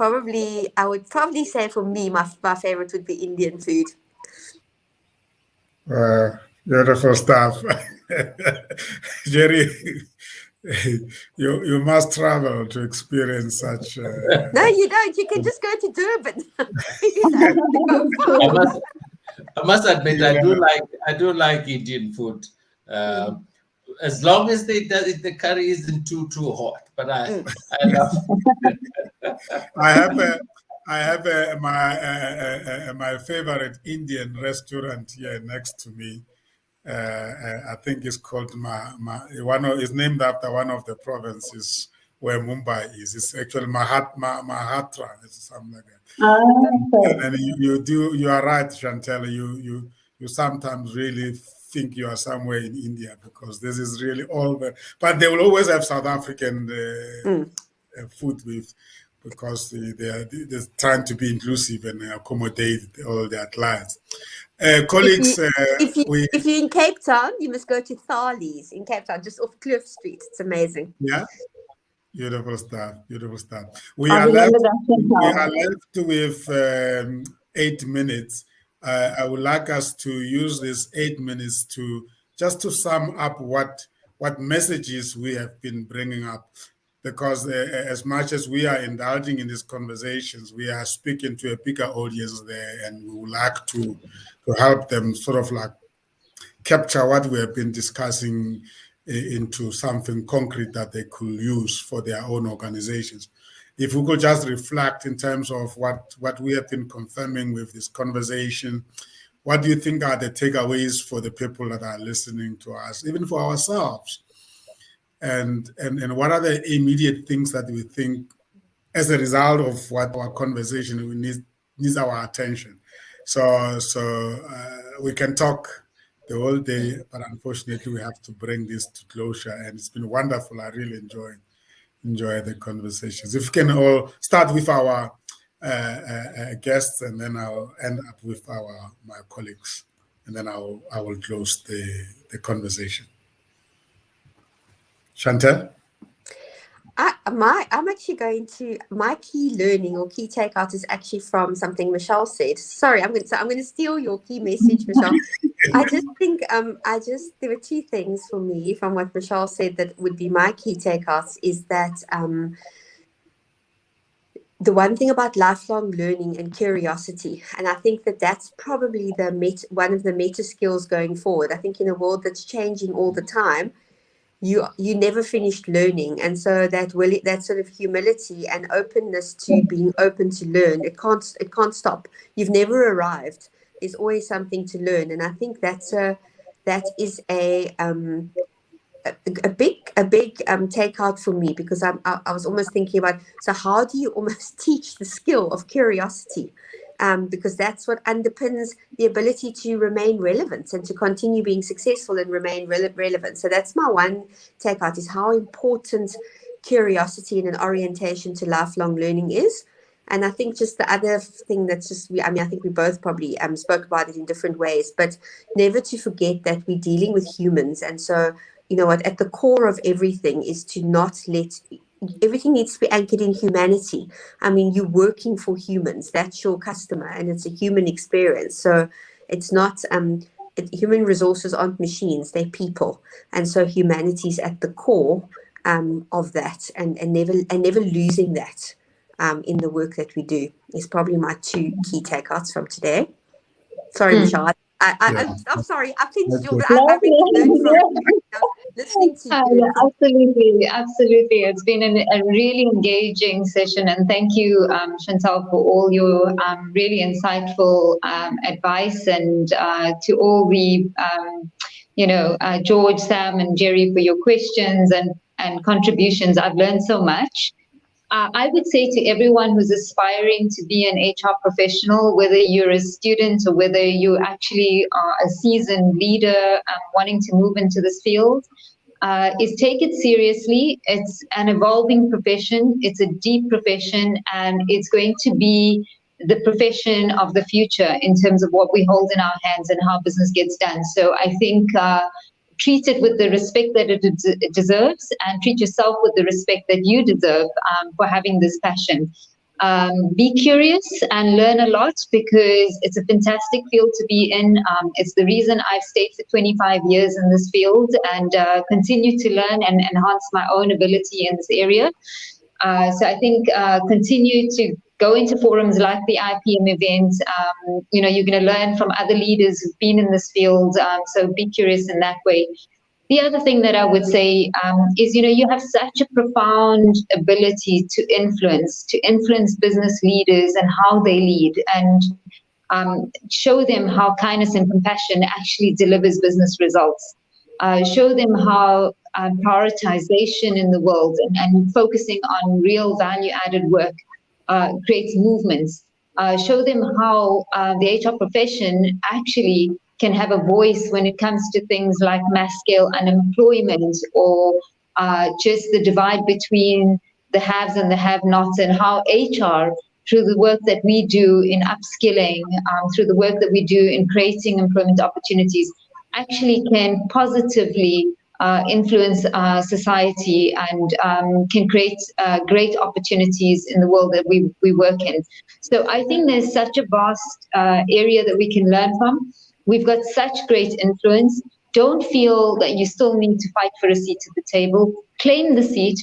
I would probably say for me, my favorite would be Indian food. Beautiful stuff. Jerry, you must travel to experience such. No, you don't. You can just go to Durban. I must admit, I do like Indian food. As long as the curry isn't too hot, but I love. I have my favorite Indian restaurant here next to me. I think it's called it's named after one of the provinces where Mumbai is. It's actually Maharashtra. It's something like that. And you are right, Chantal. You sometimes really think you are somewhere in India, because this is really but they will always have South African food because they're trying to be inclusive and accommodate all their clients. Colleagues, if you're in Cape Town, you must go to Thali's in Cape Town, just off Cliff Street. It's amazing. Yeah, beautiful stuff. We are left with 8 minutes. I would like us to use these 8 minutes to sum up what messages we have been bringing up. Because as much as we are indulging in these conversations, we are speaking to a bigger audience there, and we would like to help them sort of like capture what we have been discussing into something concrete that they could use for their own organizations. If we could just reflect in terms of what we have been confirming with this conversation, what do you think are the takeaways for the people that are listening to us, even for ourselves? And what are the immediate things that we think, as a result of what our conversation needs our attention? So we can talk the whole day, but unfortunately we have to bring this to closure. And it's been wonderful. I really enjoy the conversations. If we can all start with our guests, and then I'll end up with my colleagues, and then I will close the conversation. Chantal? I'm actually going to, my key learning or key takeout is actually from something Mechell said. Sorry, I'm going to steal your key message, Mechell. I just think there were two things for me from what Mechell said that would be my key takeouts, is that the one thing about lifelong learning and curiosity, and I think that's probably one of the meta skills going forward. I think in a world that's changing all the time, you never finished learning, and so that sort of humility and openness to being open to learn, it can't stop. You've never arrived. There's always something to learn, and I think that is a big takeout for me, because I was almost thinking about, so how do you almost teach the skill of curiosity? because that's what underpins the ability to remain relevant and to continue being successful and remain relevant. So that's my one takeout, is how important curiosity and an orientation to lifelong learning is. And I think just the other thing that's just, I think we both probably spoke about it in different ways, but never to forget that we're dealing with humans. And so, you know what, at the core of everything is to not let, everything needs to be anchored in humanity. I mean, you're working for humans, that's your customer, and it's a human experience. So it's not, human resources aren't machines, they're people. And so humanity's at the core of that, and never losing that. In the work that we do is probably my two key takeouts from today. Sorry, Mechell. I'm sorry. I think I've been learning from listening to you. Absolutely. It's been a really engaging session, and thank you, Chantal, for all your really insightful advice, and to all the, George, Sam, and Jerry for your questions and contributions. I've learned so much. I would say to everyone who's aspiring to be an HR professional, whether you're a student or whether you actually are a seasoned leader wanting to move into this field, is take it seriously. It's an evolving profession. It's a deep profession, and it's going to be the profession of the future in terms of what we hold in our hands and how business gets done. So I think treat it with the respect that it deserves, and treat yourself with the respect that you deserve for having this passion. Be curious and learn a lot, because it's a fantastic field to be in. It's the reason I've stayed for 25 years in this field, and continue to learn and enhance my own ability in this area. So I think continue to go into forums like the IPM event. You're going to learn from other leaders who've been in this field. So be curious in that way. The other thing that I would say is, you have such a profound ability to influence business leaders and how they lead, and show them how kindness and compassion actually delivers business results. Show them how prioritization in the world and focusing on real value-added work creates movements. Show them how the HR profession actually can have a voice when it comes to things like mass-scale unemployment, or just the divide between the haves and the have-nots, and how HR, through the work that we do in upskilling, through the work that we do in creating employment opportunities, actually can positively influence society and can create great opportunities in the world that we work in. So I think there's such a vast area that we can learn from. We've got such great influence. Don't feel that you still need to fight for a seat at the table. Claim the seat,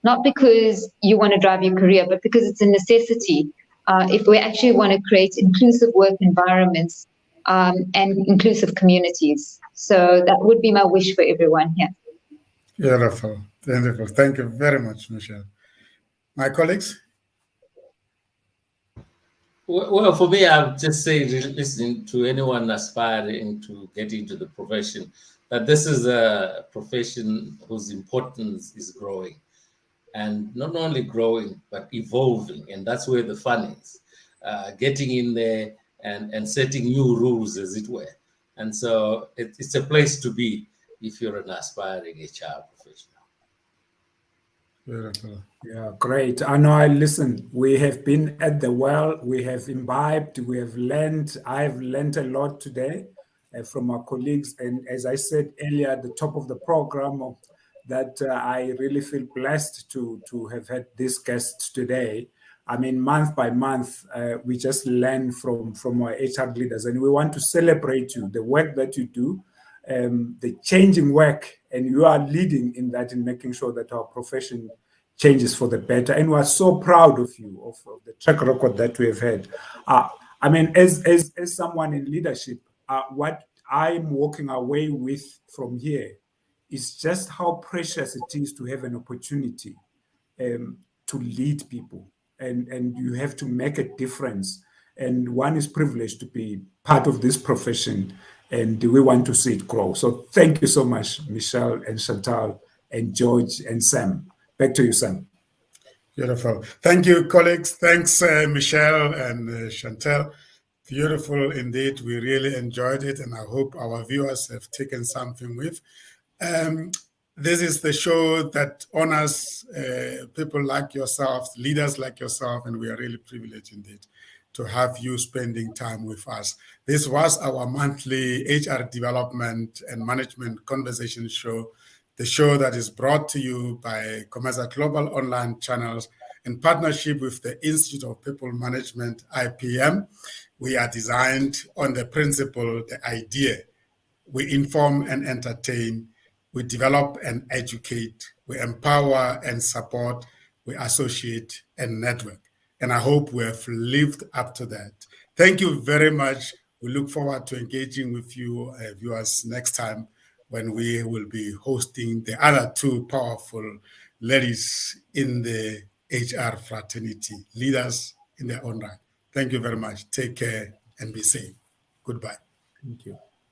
not because you want to drive your career, but because it's a necessity if we actually want to create inclusive work environments and inclusive communities. So that would be my wish for everyone here. Beautiful. Wonderful. Thank you very much, Mechell. My colleagues? Well, for me, I would just say, listening to anyone aspiring to get into the profession, that this is a profession whose importance is growing. And not only growing, but evolving. And that's where the fun is. Getting in there and setting new rules, as it were. And so it's a place to be if you're an aspiring HR professional. Beautiful. Yeah, great. I know. Listen, we have been at the well, we have imbibed, we have learned. I've learned a lot today from our colleagues. And as I said earlier at the top of the program, that I really feel blessed to have had these guests today. I mean, month by month, we just learn from our HR leaders, and we want to celebrate you, the work that you do, the changing work, and you are leading in that, in making sure that our profession changes for the better. And we are so proud of you, of the track record that we have had. I mean, as someone in leadership, what I'm walking away with from here is just how precious it is to have an opportunity to lead people. And you have to make a difference. And one is privileged to be part of this profession, and we want to see it grow. So thank you so much, Mechell and Chantal and George and Sam. Back to you, Sam. Beautiful. Thank you, colleagues. Thanks, Mechell and Chantal. Beautiful indeed. We really enjoyed it, and I hope our viewers have taken something with. This is the show that honors people like yourself, leaders like yourself, and we are really privileged indeed to have you spending time with us. This was our monthly HR development and management conversation show, the show that is brought to you by COMETSA Global Online Channels in partnership with the Institute of People Management, IPM. We are designed on the principle, the idea. We inform and entertain, we develop and educate, we empower and support, we associate and network. And I hope we have lived up to that. Thank you very much. We look forward to engaging with you, viewers, next time when we will be hosting the other two powerful ladies in the HR fraternity, leaders in their own right. Thank you very much. Take care and be safe. Goodbye. Thank you.